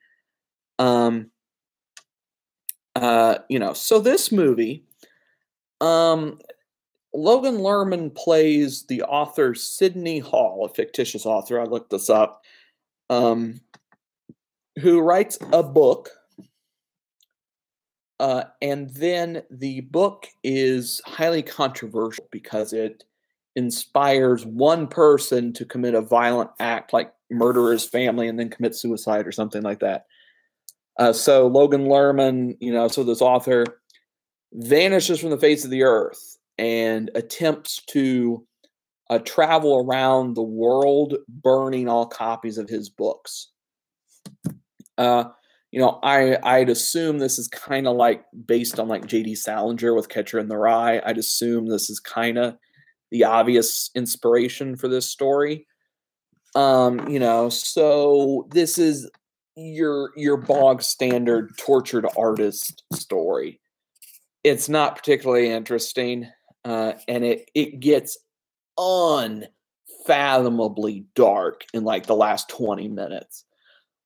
You know, so this movie, Logan Lerman plays the author Sidney Hall, a fictitious author. I looked this up, who writes a book. And then the book is highly controversial because it inspires one person to commit a violent act, like murder his family and then commit suicide or something like that. So Logan Lerman, you know, so this author vanishes from the face of the earth and attempts to travel around the world burning all copies of his books. You know, I'd assume this is kind of like based on like J.D. Salinger with Catcher in the Rye. I'd assume this is kind of the obvious inspiration for this story. You know, so this is your bog standard tortured artist story. It's not particularly interesting, and it gets unfathomably dark in like the last 20 minutes.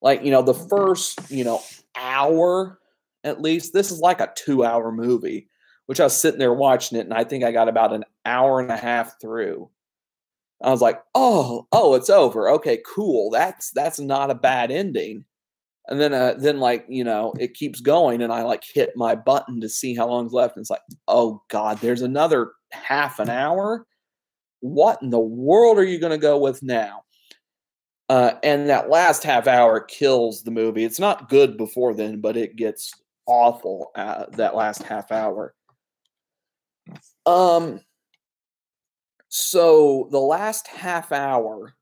Like, you know, the first, you know, hour at least, this is like a 2-hour movie, which I was sitting there watching it, and I think I got about an hour and a half through. I was like, oh, it's over. Okay, cool. That's not a bad ending. And then like, you know, it keeps going, and I like hit my button to see how long's left, and it's like, oh God, there's another half an hour. What in the world are you going to go with now? And that last half hour kills the movie. It's not good before then, but it gets awful that last half hour. So the last half hour,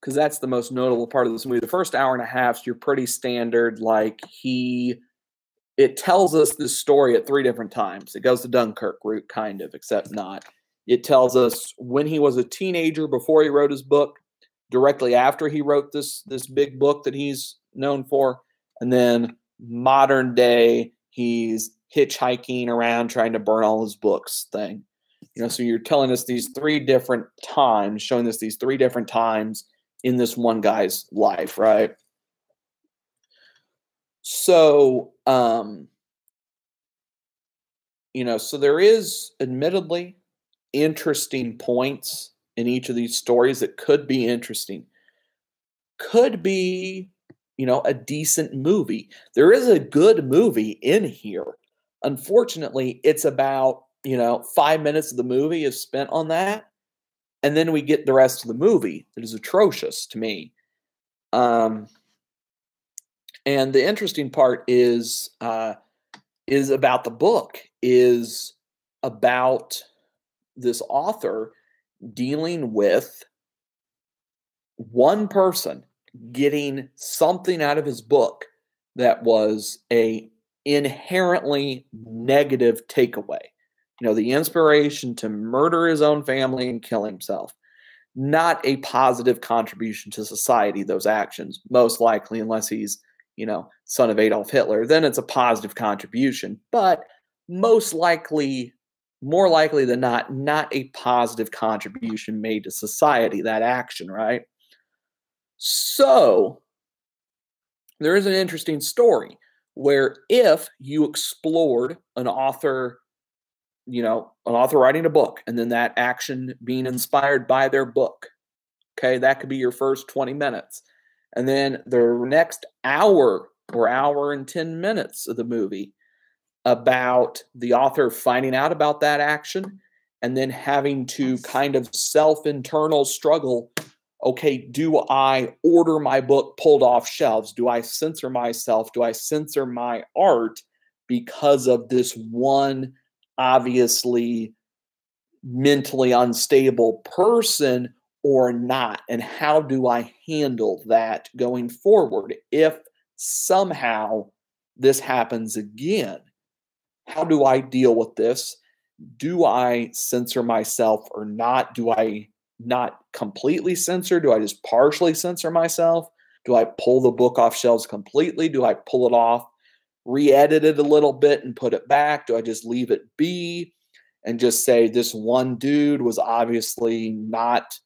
because that's the most notable part of this movie. The first hour and a half, you're pretty standard. Like it tells us this story at 3 different times. It goes the Dunkirk route, kind of, except not. It tells us when he was a teenager before he wrote his book, directly after he wrote this big book that he's known for, and then modern day, he's hitchhiking around trying to burn all his books thing. You know, so you're telling us these 3 different times, showing us these 3 different times in this one guy's life, right? So, you know, so there is admittedly interesting points in each of these stories that could be interesting. Could be, you know, a decent movie. There is a good movie in here. Unfortunately, it's about, you know, 5 minutes of the movie is spent on that. And then we get the rest of the movie that is atrocious to me. And the interesting part is about the book, is about this author dealing with one person getting something out of his book that was a inherently negative takeaway. You know, the inspiration to murder his own family and kill himself. Not a positive contribution to society, those actions, most likely, unless he's, you know, son of Adolf Hitler, then it's a positive contribution. But most likely, more likely than not a positive contribution made to society, that action, right? So there is an interesting story where if you explored an author, you know, an author writing a book and then that action being inspired by their book, okay, that could be your first 20 minutes. And then the next hour or hour and 10 minutes of the movie about the author finding out about that action and then having to kind of self-internal struggle. Okay, do I order my book pulled off shelves? Do I censor myself? Do I censor my art because of this one obviously mentally unstable person or not? And how do I handle that going forward? If somehow this happens again, how do I deal with this? Do I censor myself or not? Do I not completely censor? Do I just partially censor myself? Do I pull the book off shelves completely? Do I pull it off, re-edit it a little bit and put it back? Do I just leave it be and just say this one dude was obviously not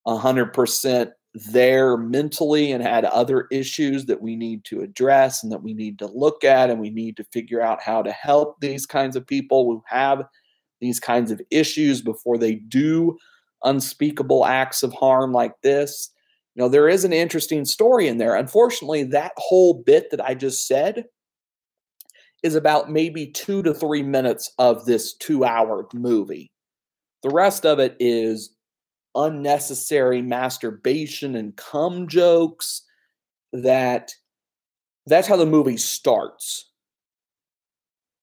100% there mentally and had other issues that we need to address and that we need to look at, and we need to figure out how to help these kinds of people who have these kinds of issues before they do unspeakable acts of harm like this? You know, there is an interesting story in there. Unfortunately, that whole bit that I just said is about maybe 2 to 3 minutes of this 2-hour movie. The rest of it is unnecessary masturbation and cum jokes. That's how the movie starts,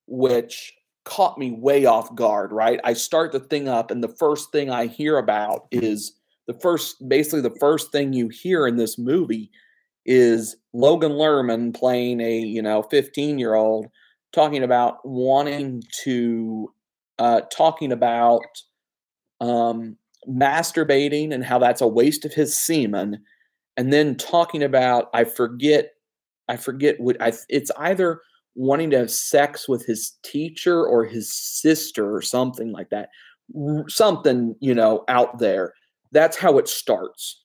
which caught me way off guard, right? I start the thing up and the first thing I hear about is basically the first thing you hear in this movie is Logan Lerman playing a, 15-year-old talking about masturbating and how that's a waste of his semen, and then talking about I forget what it's either wanting to have sex with his teacher or his sister or something like that, something out there. That's how it starts.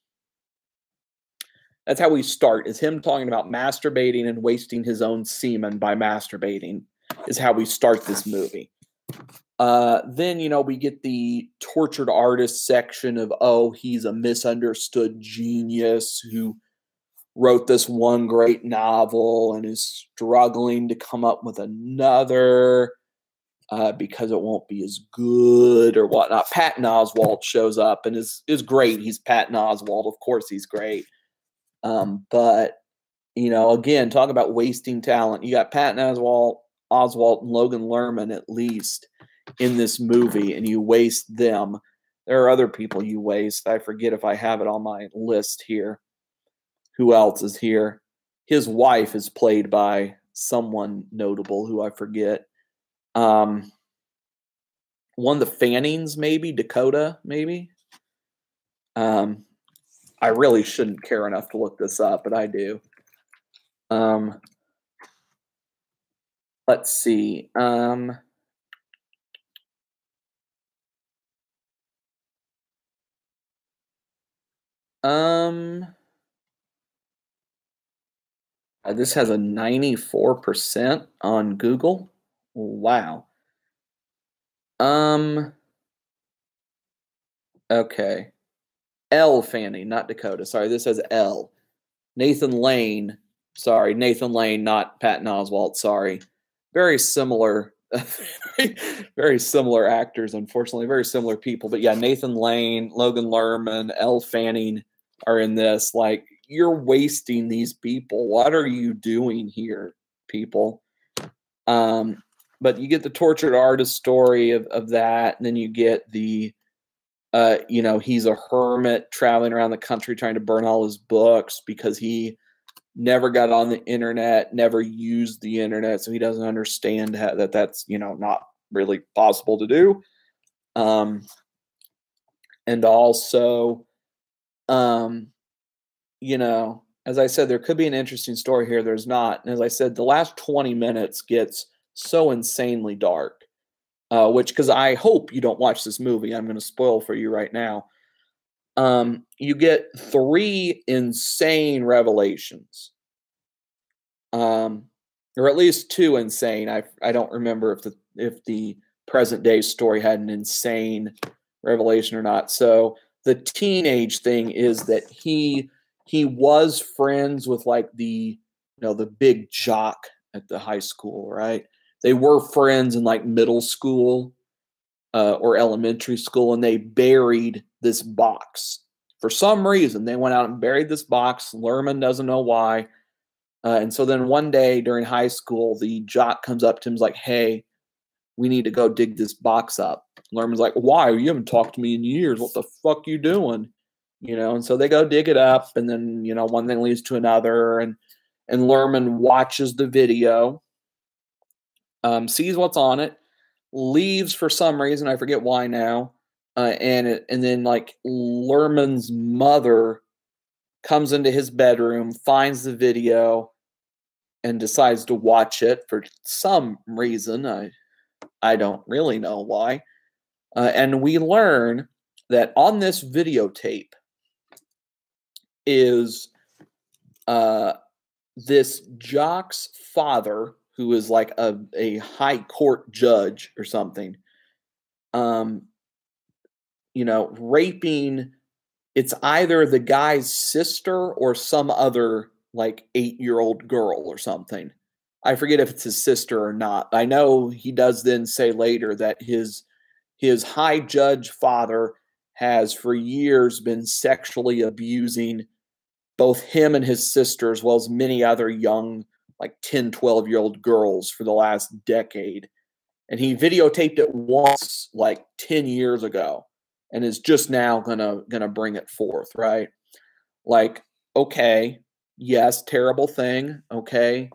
That's how we start, is him talking about masturbating and wasting his own semen by masturbating, is how we start this movie. Then, we get the tortured artist section of, oh, he's a misunderstood genius who wrote this one great novel and is struggling to come up with another because it won't be as good or whatnot. Patton Oswalt shows up and is great. He's Patton Oswalt. Of course he's great. But, again, talk about wasting talent. You got Patton Oswalt and Logan Lerman at least in this movie, and you waste them. There are other people you waste. I forget if I have it on my list here. Who else is here? His wife is played by someone notable who I forget. One of the Fannings, maybe Dakota, maybe. I really shouldn't care enough to look this up, but I do. Let's see. This has a 94% on Google. Wow. Okay. L Fanning, not Dakota. Sorry, this says L. Nathan Lane. Sorry, Nathan Lane, not Patton Oswalt. Sorry. Very similar. Very similar actors, unfortunately. Very similar people. But yeah, Nathan Lane, Logan Lerman, Elle Fanning are in this. Like, you're wasting these people. What are you doing here, people? But you get the tortured artist story of that, and then you get the he's a hermit traveling around the country trying to burn all his books because he never got on the internet, never used the internet, so he doesn't understand that's not really possible to do. And also, as I said, there could be an interesting story here. There's not. And as I said, the last 20 minutes gets so insanely dark, because I hope you don't watch this movie. I'm going to spoil for you right now. You get 3 insane revelations, or at least 2 insane. I don't remember if the present day story had an insane revelation or not. So the teenage thing is that he he was friends with like the big jock at the high school, right? They were friends in like middle school or elementary school, and they buried this box. For some reason, they went out and buried this box. Lerman doesn't know why. And so then one day during high school, the jock comes up to him and is like, hey, we need to go dig this box up. Lerman's like, why? You haven't talked to me in years. What the fuck you doing? And so they go dig it up, and then, one thing leads to another, and Lerman watches the video, sees what's on it, leaves for some reason, I forget why now, and then like Lerman's mother comes into his bedroom, finds the video, and decides to watch it for some reason. I don't really know why. And we learn that on this videotape is this jock's father, who is like a high court judge or something, raping. It's either the guy's sister or some other like 8-year-old girl or something. I forget if it's his sister or not. I know he does then say later that his high judge father has for years been sexually abusing both him and his sister, as well as many other young, like 10, 12-year-old girls for the last decade. And he videotaped it once, like 10 years ago, and is just now gonna bring it forth, right? Like, okay, yes, terrible thing, okay.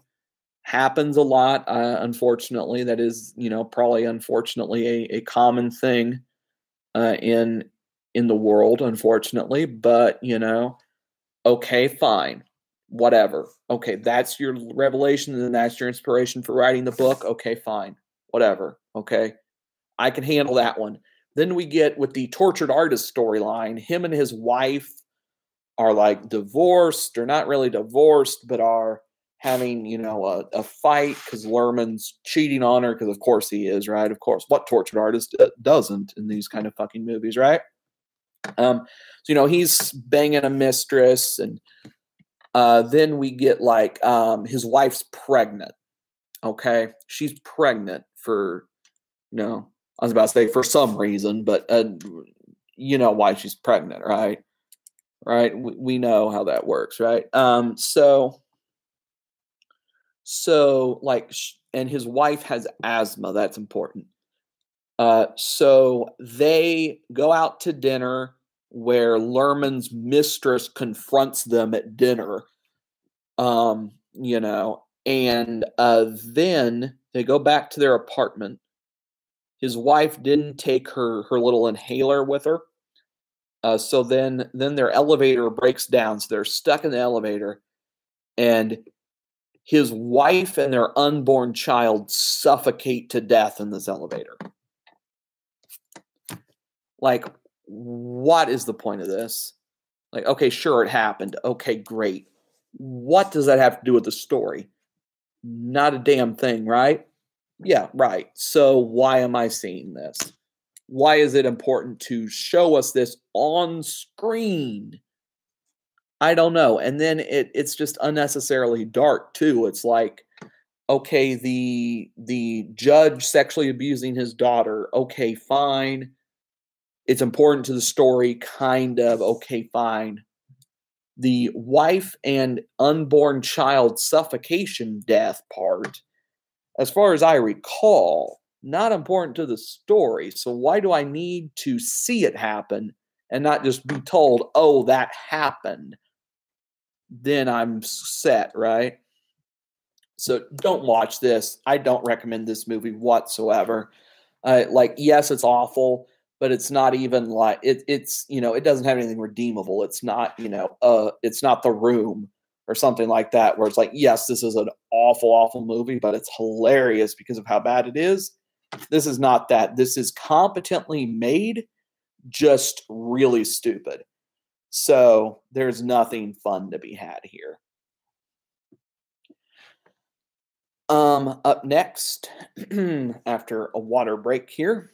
Happens a lot, unfortunately. That is, probably unfortunately a common thing in the world, unfortunately. But, okay, fine, whatever. Okay, that's your revelation, and that's your inspiration for writing the book. Okay, fine, whatever. Okay, I can handle that one. Then we get with the tortured artist storyline. Him and his wife are like divorced. They're not really divorced, but are having, a fight because Lerman's cheating on her, because of course he is, right? Of course. What tortured artist doesn't in these kind of fucking movies, right? So, he's banging a mistress, and then we get like his wife's pregnant. Okay. She's pregnant for, I was about to say for some reason, but why she's pregnant, right? Right. We know how that works, right? So like, and his wife has asthma. That's important. So they go out to dinner where Lerman's mistress confronts them at dinner. And then they go back to their apartment. His wife didn't take her little inhaler with her. So then their elevator breaks down. So they're stuck in the elevator, and his wife and their unborn child suffocate to death in this elevator. Like, what is the point of this? Like, okay, sure, it happened. Okay, great. What does that have to do with the story? Not a damn thing, right? Yeah, right. So why am I seeing this? Why is it important to show us this on screen? I don't know. And then it's just unnecessarily dark too. It's like, okay, the judge sexually abusing his daughter. Okay, fine. It's important to the story, kind of. Okay, fine. The wife and unborn child suffocation death part, as far as I recall, not important to the story. So why do I need to see it happen and not just be told, oh, that happened? Then I'm set, right? So don't watch this. I don't recommend this movie whatsoever. Yes, it's awful, but it's not even like it's it doesn't have anything redeemable. It's not, it's not The Room or something like that, where it's like, yes, this is an awful, awful movie, but it's hilarious because of how bad it is. This is not that. This is competently made, just really stupid. So there's nothing fun to be had here. Up next, after a water break here,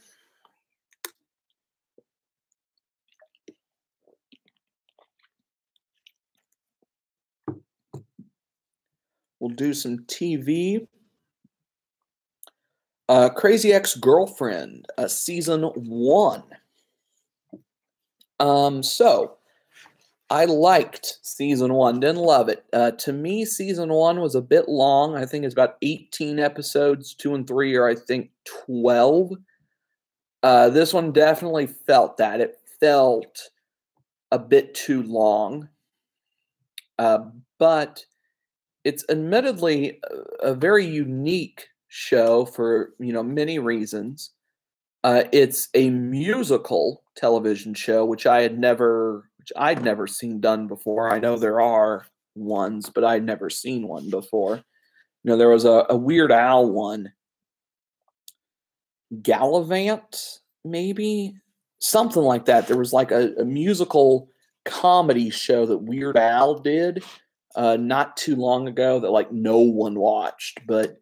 we'll do some TV. Crazy Ex-Girlfriend, season 1. So I liked season 1, didn't love it. To me, season 1 was a bit long. I think it's about 18 episodes. 2 and 3 are, I think, 12. This one definitely felt that. It felt a bit too long. But it's admittedly a very unique show for, many reasons. It's a musical television show, which I'd never seen done before. I know there are ones, but I'd never seen one before. There was a Weird Al one, Gallivant, maybe something like that. There was like a musical comedy show that Weird Al did not too long ago that like no one watched, but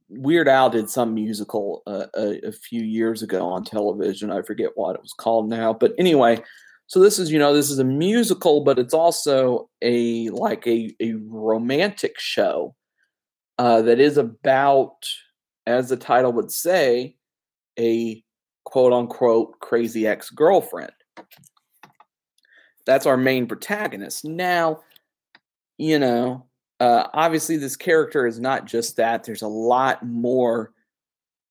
Weird Al did some musical a few years ago on television. I forget what it was called now, but anyway, so this is a musical, but it's also a romantic show that is about, as the title would say, a quote unquote crazy ex-girlfriend. That's our main protagonist. Now, obviously this character is not just that. There's a lot more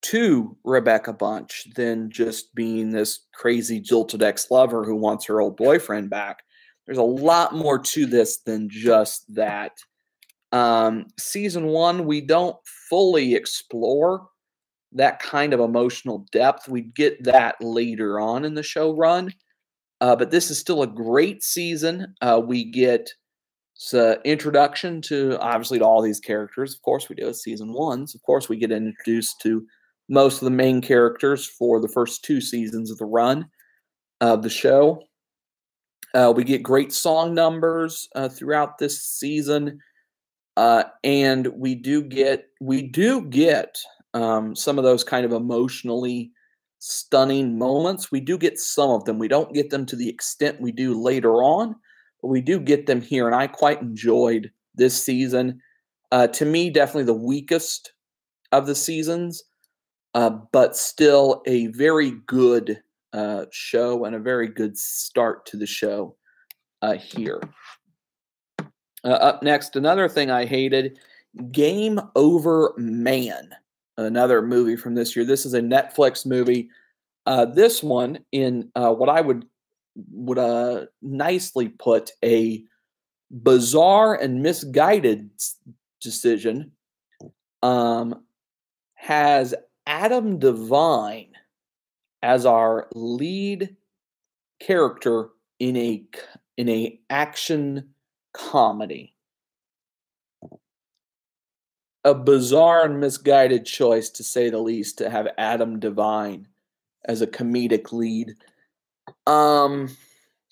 to Rebecca Bunch than just being this crazy jilted ex-lover who wants her old boyfriend back. There's a lot more to this than just that. Season 1, we don't fully explore that kind of emotional depth. We get that later on in the show run. But this is still a great season. We get introduction to, obviously, to all these characters. Of course we do. It's season 1. So of course we get introduced to most of the main characters for the first 2 seasons of the run of the show. We get great song numbers throughout this season. And we do get some of those kind of emotionally stunning moments. We do get some of them. We don't get them to the extent we do later on, but we do get them here, and I quite enjoyed this season. To me, definitely the weakest of the seasons, but still a very good show and a very good start to the show here. Up next, another thing I hated, Game Over Man, another movie from this year. This is a Netflix movie. This one, in what I would nicely put, a bizarre and misguided decision, has Adam Devine as our lead character in a action comedy. A bizarre and misguided choice, to say the least, to have Adam Devine as a comedic lead.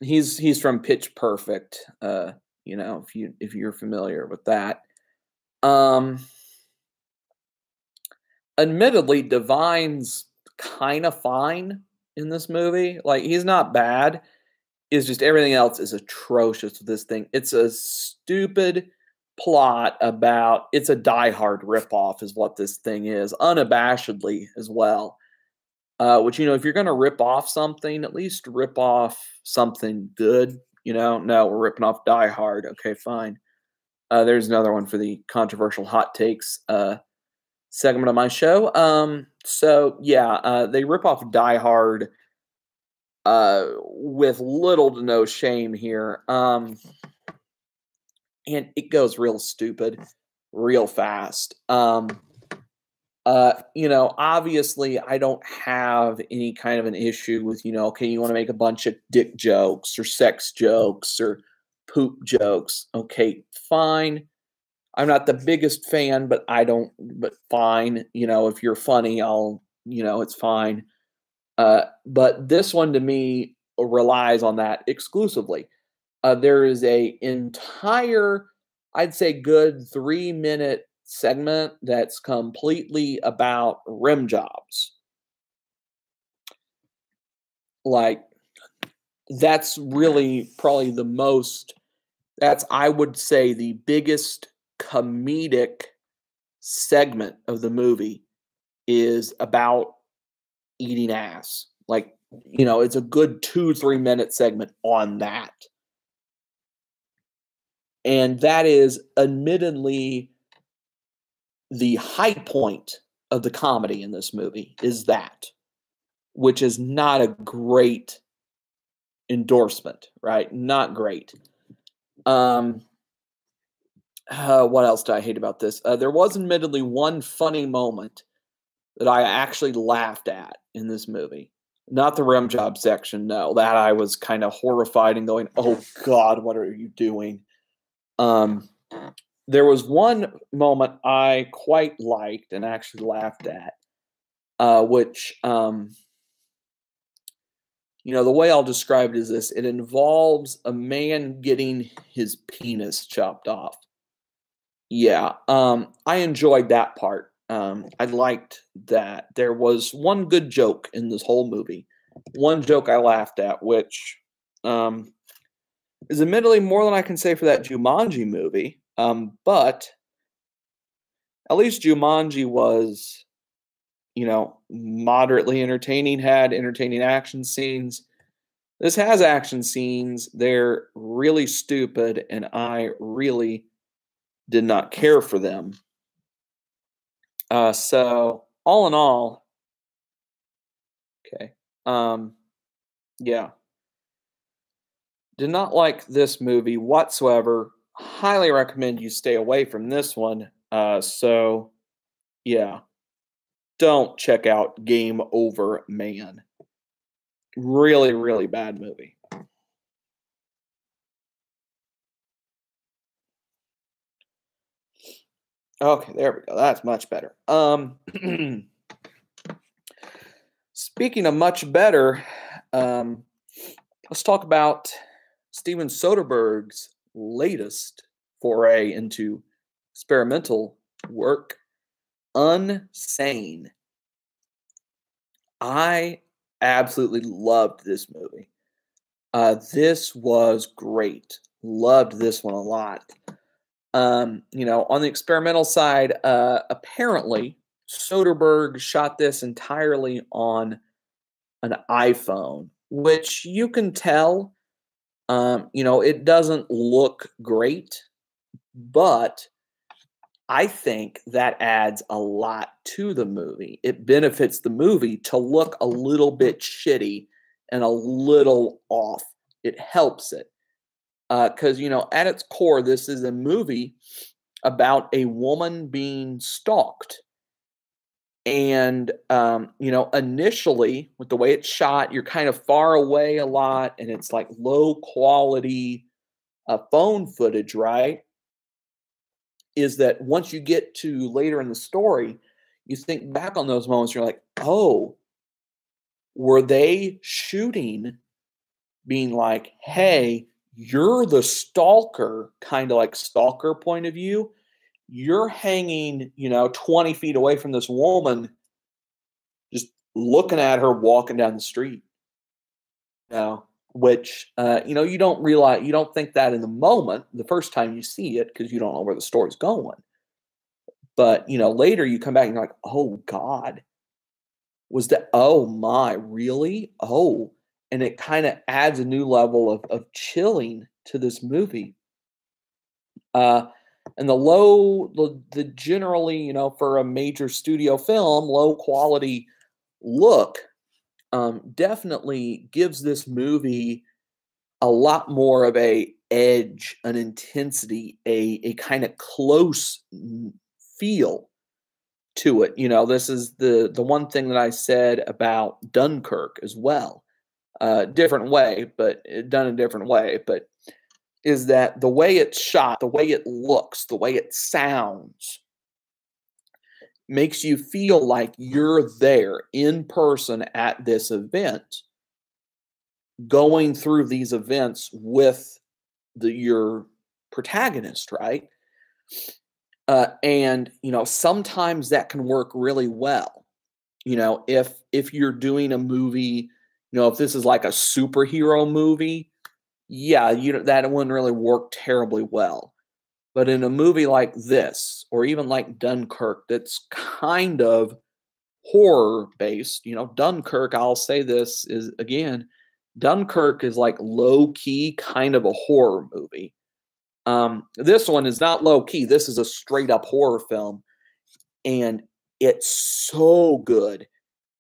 He's from Pitch Perfect, if you're familiar with that. Admittedly, Devine's kind of fine in this movie. Like, he's not bad. It's just everything else is atrocious with this thing. It's a stupid plot about, it's a Die Hard ripoff is what this thing is, unabashedly as well. Which, if you're going to rip off something, at least rip off something good. No, we're ripping off Die Hard. Okay, fine. There's another one for the controversial hot takes segment of my show. They rip off Die Hard with little to no shame here. And it goes real stupid, real fast. Obviously I don't have any kind of an issue with, okay, you want to make a bunch of dick jokes or sex jokes or poop jokes. Okay, fine. I'm not the biggest fan, but fine. If you're funny, it's fine. But this one to me relies on that exclusively. There is a entire, I'd say, good 3-minute segment that's completely about rim jobs. Like, that's really probably I would say, the biggest comedic segment of the movie is about eating ass. Like, it's a good 2-3 minute segment on that. And that is admittedly the high point of the comedy in this movie, is that, which is not a great endorsement, right? Not great. What else do I hate about this? There was admittedly one funny moment that I actually laughed at in this movie. Not the rim job section, no. That I was kind of horrified and going, oh God, what are you doing? There was one moment I quite liked and actually laughed at, which, the way I'll describe it is this. It involves a man getting his penis chopped off. Yeah, I enjoyed that part. I liked that. There was one good joke in this whole movie. One joke I laughed at, which is admittedly more than I can say for that Jumanji movie. But at least Jumanji was, moderately entertaining, had entertaining action scenes. This has action scenes. They're really stupid, and I really did not care for them. So all in all, okay. Yeah. Did not like this movie whatsoever. Highly recommend you stay away from this one. So yeah. Don't check out Game Over Man. Really, really bad movie. Okay, there we go. That's much better. Speaking of much better, let's talk about Steven Soderbergh's latest foray into experimental work, Unsane. I absolutely loved this movie. This was great. Loved this one a lot. On the experimental side, apparently Soderbergh shot this entirely on an iPhone, which you can tell, it doesn't look great, but I think that adds a lot to the movie. It benefits the movie to look a little bit shitty and a little off. It helps it. Because, at its core, this is a movie about a woman being stalked. And, initially, with the way it's shot, you're kind of far away a lot, and it's like low quality phone footage, right? Is that once you get to later in the story, you think back on those moments, you're like, oh, were they shooting, being like, hey, you're the stalker, kind of like stalker point of view. You're hanging, 20 feet away from this woman, just looking at her walking down the street. Which, you don't realize, you don't think that in the moment, the first time you see it, because you don't know where the story's going. But, later you come back and you're like, oh, God. Was that, oh, my, really? Oh. And it kind of adds a new level of chilling to this movie. And the generally, for a major studio film, low quality look definitely gives this movie a lot more of a edge, an intensity, a kind of close feel to it. This is the one thing that I said about Dunkirk as well. Different way, but done a different way. But is that the way it's shot, the way it looks, the way it sounds, makes you feel like you're there in person at this event, going through these events with your protagonist, right? And sometimes that can work really well. If you're doing a movie, if this is like a superhero movie, yeah, that wouldn't really work terribly well. But in a movie like this, or even like Dunkirk, that's kind of horror based, Dunkirk, I'll say this is again, Dunkirk is like low key kind of a horror movie. This one is not low key. This is a straight up horror film, and it's so good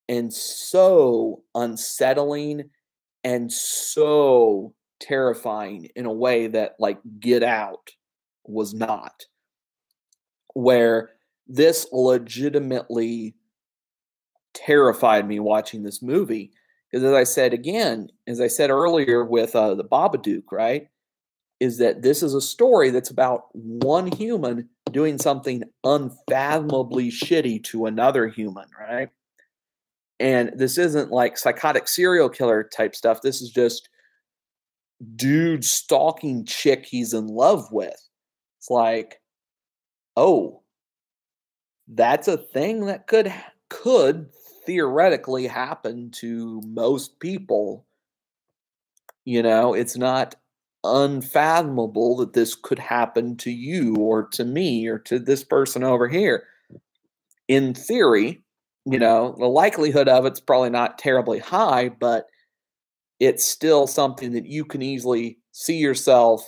and so unsettling and so terrifying in a way that like Get Out was not, where this legitimately terrified me watching this movie. Because as I said earlier with the Babadook, right, is that this is a story that's about one human doing something unfathomably shitty to another human, right? And this isn't like psychotic serial killer type stuff. This is just dude stalking chick he's in love with. It's like, oh, that's a thing that could theoretically happen to most people. It's not unfathomable that this could happen to you or to me or to this person over here. In theory, the likelihood of it's probably not terribly high, but it's still something that you can easily see yourself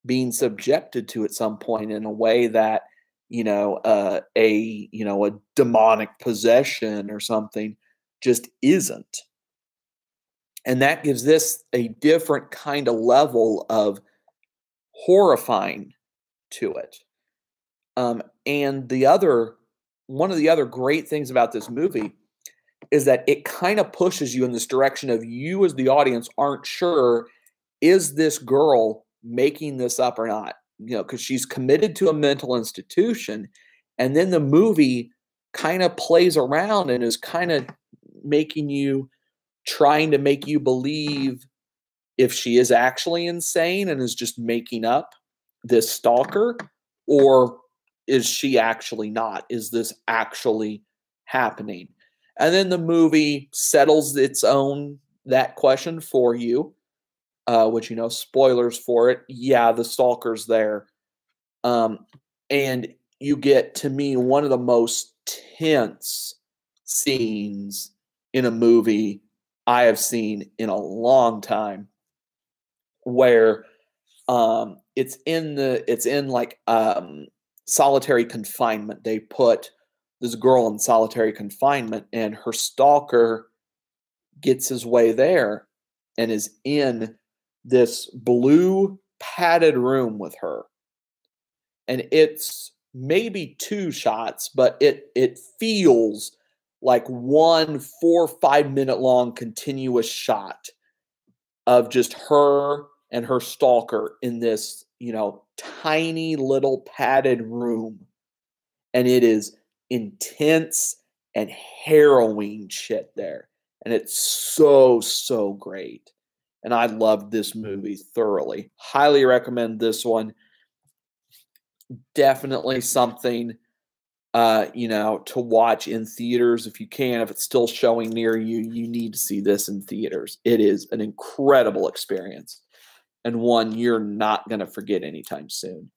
being subjected to at some point in a way that, a demonic possession or something just isn't. And that gives this a different kind of level of horrifying to it. And one of the other great things about this movie is that it kind of pushes you in this direction of you as the audience aren't sure, is this girl making this up or not? Because she's committed to a mental institution. And then the movie kind of plays around and is kind of trying to make you believe if she is actually insane and is just making up this stalker, or is she actually not? Is this actually happening? And then the movie settles that question for you, which, spoilers for it. Yeah, the stalker's there. And you get, to me, one of the most tense scenes in a movie I have seen in a long time, where it's in like solitary confinement. They put this girl in solitary confinement, and her stalker gets his way there and is in this blue padded room with her. And it's maybe 2 shots, but it feels like 1 4 or 5 minute long continuous shot of just her and her stalker in this, tiny little padded room. And it is intense and harrowing shit there. And it's so, so great. And I loved this movie thoroughly. Highly recommend this one. Definitely something, to watch in theaters if you can. If it's still showing near you, you need to see this in theaters. It is an incredible experience, and one you're not going to forget anytime soon.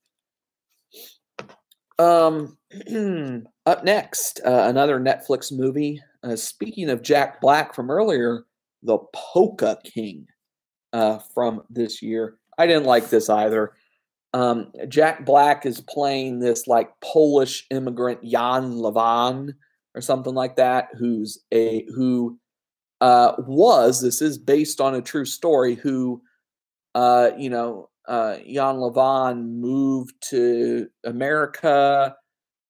Up next, another Netflix movie. Speaking of Jack Black from earlier, The Polka King from this year. I didn't like this either. Jack Black is playing this like Polish immigrant Jan Lewan or something like that, this is based on a true story, Jan Lewan moved to America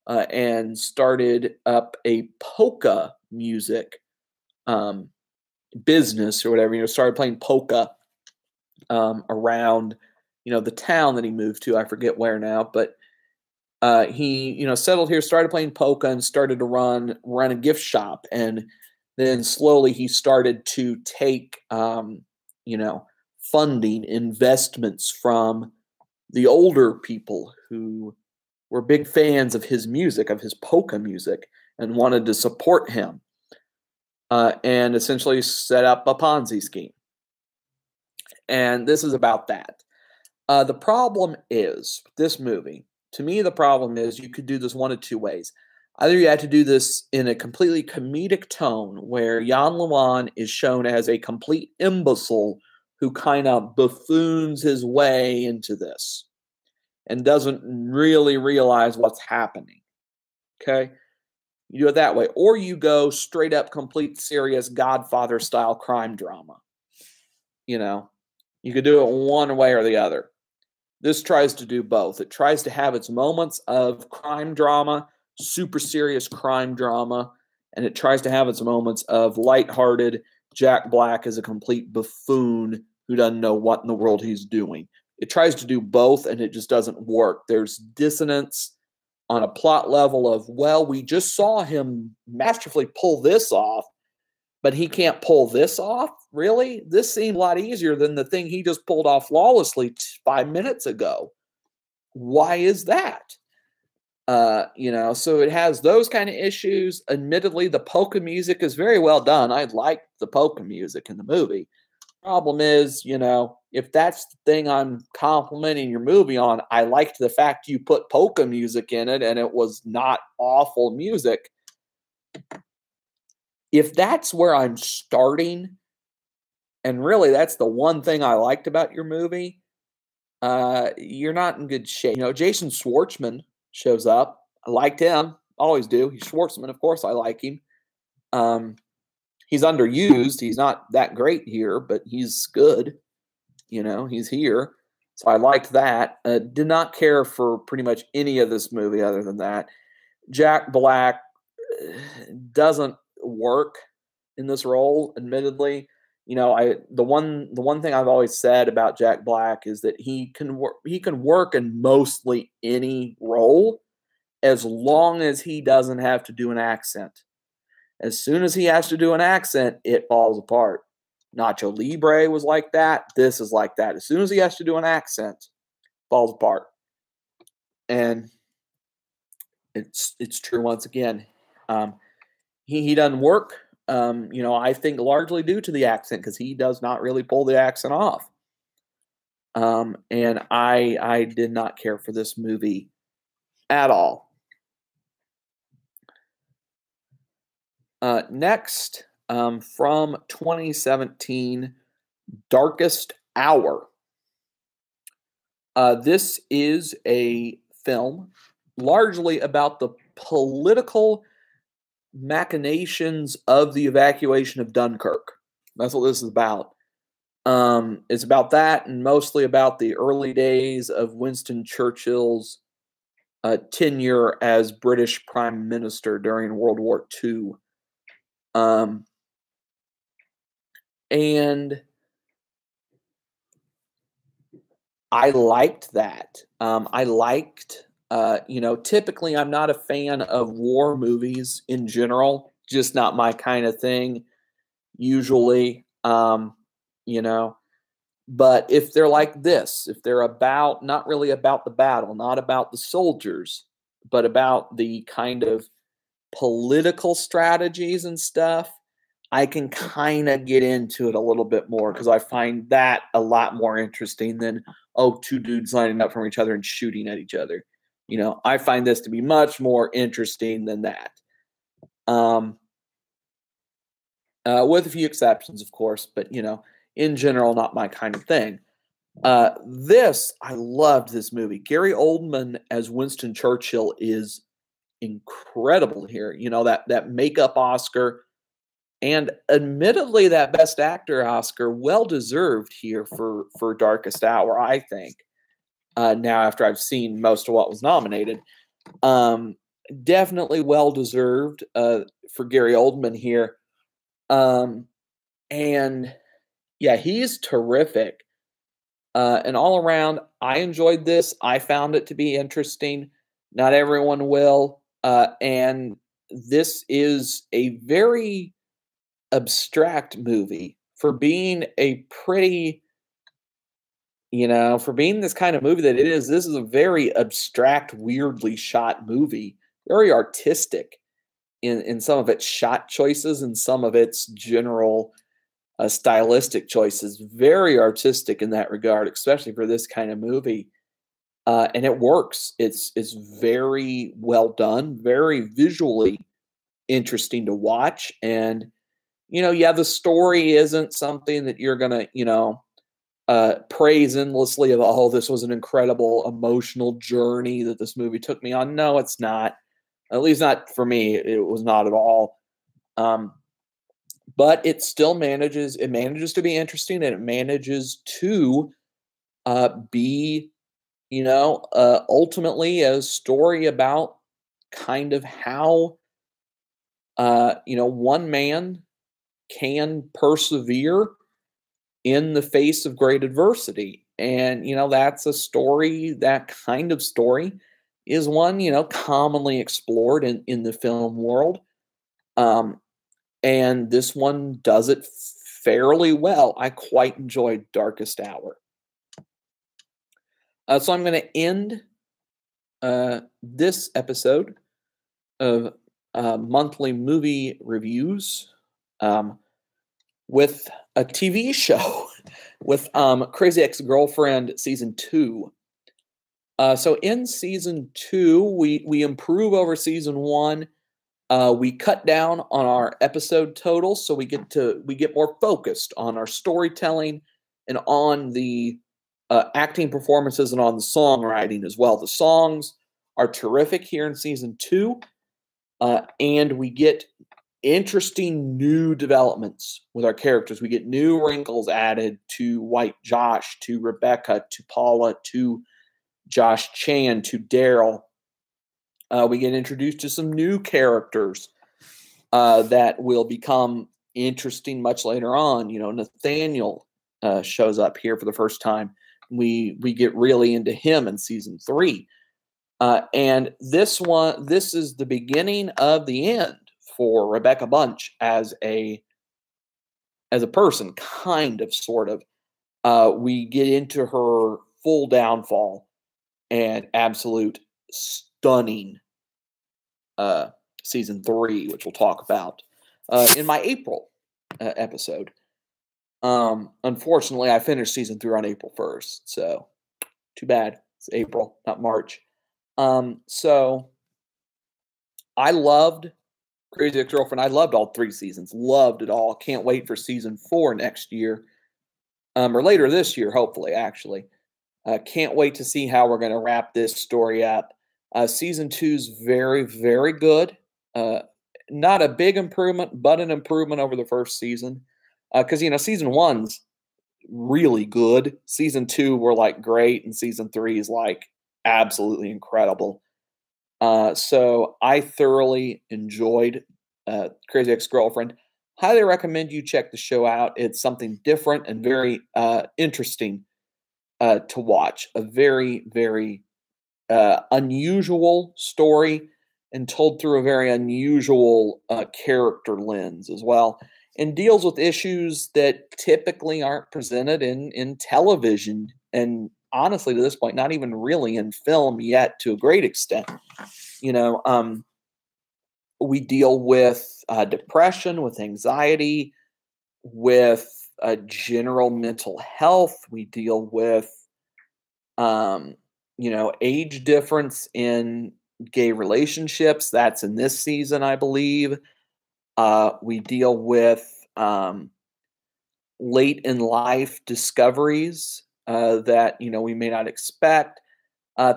and started up a polka music business or whatever, started playing polka around the town that he moved to. I forget where now, but he settled here, started playing polka, and started to run a gift shop. And then slowly he started to take funding, investments from the older people who were big fans of his music, of his polka music, and wanted to support him, and essentially set up a Ponzi scheme. And this is about that. The problem is, this movie to me, the problem is you could do this one of two ways. Either you had to do this in a completely comedic tone where Jan Lewan is shown as a complete imbecile who kind of buffoons his way into this and doesn't really realize what's happening. Okay? You do it that way. Or you go straight up, complete, serious Godfather-style crime drama. You know, you could do it one way or the other. This tries to do both. It tries to have its moments of crime drama, super serious crime drama, and it tries to have its moments of lighthearted Jack Black as a complete buffoon who doesn't know what in the world he's doing. It tries to do both, and it just doesn't work. There's dissonance on a plot level of, well, we just saw him masterfully pull this off, but he can't pull this off? Really? This seemed a lot easier than the thing he just pulled off flawlessly 5 minutes ago. Why is that? So it has those kind of issues. Admittedly, the polka music is very well done. I like the polka music in the movie. Problem is, if that's the thing I'm complimenting your movie on, I liked the fact you put polka music in it and it was not awful music. If that's where I'm starting, and really that's the one thing I liked about your movie, you're not in good shape. Jason Schwartzman shows up. I liked him. Always do. He's Schwartzman. Of course I like him. He's underused. He's not that great here, but he's good. He's here. So I liked that. Did not care for pretty much any of this movie other than that. Jack Black doesn't work in this role, admittedly. The one thing I've always said about Jack Black is that he can work in mostly any role as long as he doesn't have to do an accent. As soon as he has to do an accent, it falls apart. Nacho Libre was like that. This is like that. As soon as he has to do an accent, it falls apart. And it's true once again. He doesn't work. I think largely due to the accent, because he does not really pull the accent off. And I did not care for this movie at all. Next, from 2017, Darkest Hour. This is a film largely about the political machinations of the evacuation of Dunkirk. That's what this is about. It's about that, and mostly about the early days of Winston Churchill's tenure as British Prime Minister during World War II. And I liked that. I liked, typically I'm not a fan of war movies in general, just not my kind of thing, usually, but if they're like this, if they're about, not really about the battle, not about the soldiers, but about the kind of political strategies and stuff, I can kind of get into it a little bit more because I find that a lot more interesting than, two dudes lining up from each other and shooting at each other. I find this to be much more interesting than that. With a few exceptions, of course, but, in general, not my kind of thing. I loved this movie. Gary Oldman as Winston Churchill is incredible here. That makeup Oscar, and admittedly that Best Actor Oscar, well deserved here for Darkest Hour, I think. Now after I've seen most of what was nominated, definitely well deserved for Gary Oldman here. And yeah, he's terrific. And all around, I enjoyed this. I found it to be interesting. Not everyone will. And this is a very abstract movie for being a pretty, for being this kind of movie that it is. This is a very abstract, weirdly shot movie, very artistic in some of its shot choices and some of its general stylistic choices. Very artistic in that regard, especially for this kind of movie. and it works. It's very well done, very visually interesting to watch. And, yeah, the story isn't something that you're going to, praise endlessly of, oh, this was an incredible emotional journey that this movie took me on. No, it's not. At least not for me. It was not at all. But it still manages to be interesting, and it manages to be, ultimately a story about kind of how, one man can persevere in the face of great adversity. And, that's a story, that kind of story is one, commonly explored in the film world. And this one does it fairly well. I quite enjoyed Darkest Hour. So I'm going to end this episode of monthly movie reviews with a TV show with Crazy Ex-Girlfriend Season 2. So in Season 2, we improve over Season 1. We cut down on our episode total, so we get more focused on our storytelling and on the acting performances and on the songwriting as well. The songs are terrific here in Season 2, and we get interesting new developments with our characters. We get new wrinkles added to White Josh, to Rebecca, to Paula, to Josh Chan, to Daryl. We get introduced to some new characters that will become interesting much later on. Nathaniel shows up here for the first time. We get really into him in Season 3. And this is the beginning of the end for Rebecca Bunch as a person, kind of, sort of. We get into her full downfall and absolute stunning Season 3, which we'll talk about in my April episode. Unfortunately, I finished Season 3 on April 1st, so too bad. It's April, not March. So I loved Crazy Ex-Girlfriend. I loved all 3 seasons. Loved it all. Can't wait for Season 4 next year. Or later this year, hopefully, actually. Can't wait to see how we're going to wrap this story up. Season 2's very, very good. Not a big improvement, but an improvement over the first season. Because, Season 1's really good. Season 2 were, great, and Season 3 is, absolutely incredible. So I thoroughly enjoyed Crazy Ex-Girlfriend. Highly recommend you check the show out. It's something different and very interesting to watch. A very, very unusual story, and told through a very unusual character lens as well, and deals with issues that typically aren't presented in television, and honestly, to this point, not even really in film yet, to a great extent. We deal with depression, with anxiety, with general mental health. We deal with age difference in gay relationships. That's in this season, I believe. We deal with late in life discoveries that, we may not expect,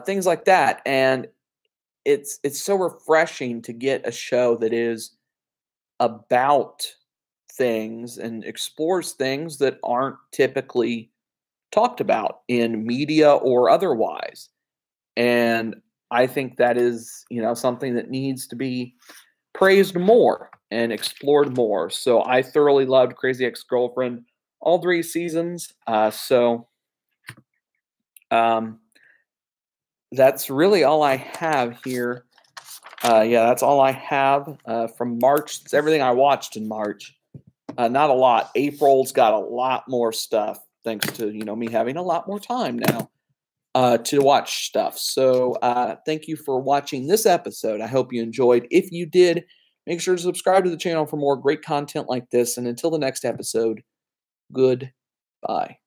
things like that. And it's so refreshing to get a show that is about things and explores things that aren't typically talked about in media or otherwise. And I think that is, something that needs to be praised more and explored more. So I thoroughly loved Crazy Ex-Girlfriend, all 3 seasons. That's really all I have here. That's all I have from March. It's everything I watched in March. Not a lot. April's got a lot more stuff, thanks to, me having a lot more time now to watch stuff. So thank you for watching this episode. I hope you enjoyed. If you did, make sure to subscribe to the channel for more great content like this. And until the next episode, goodbye.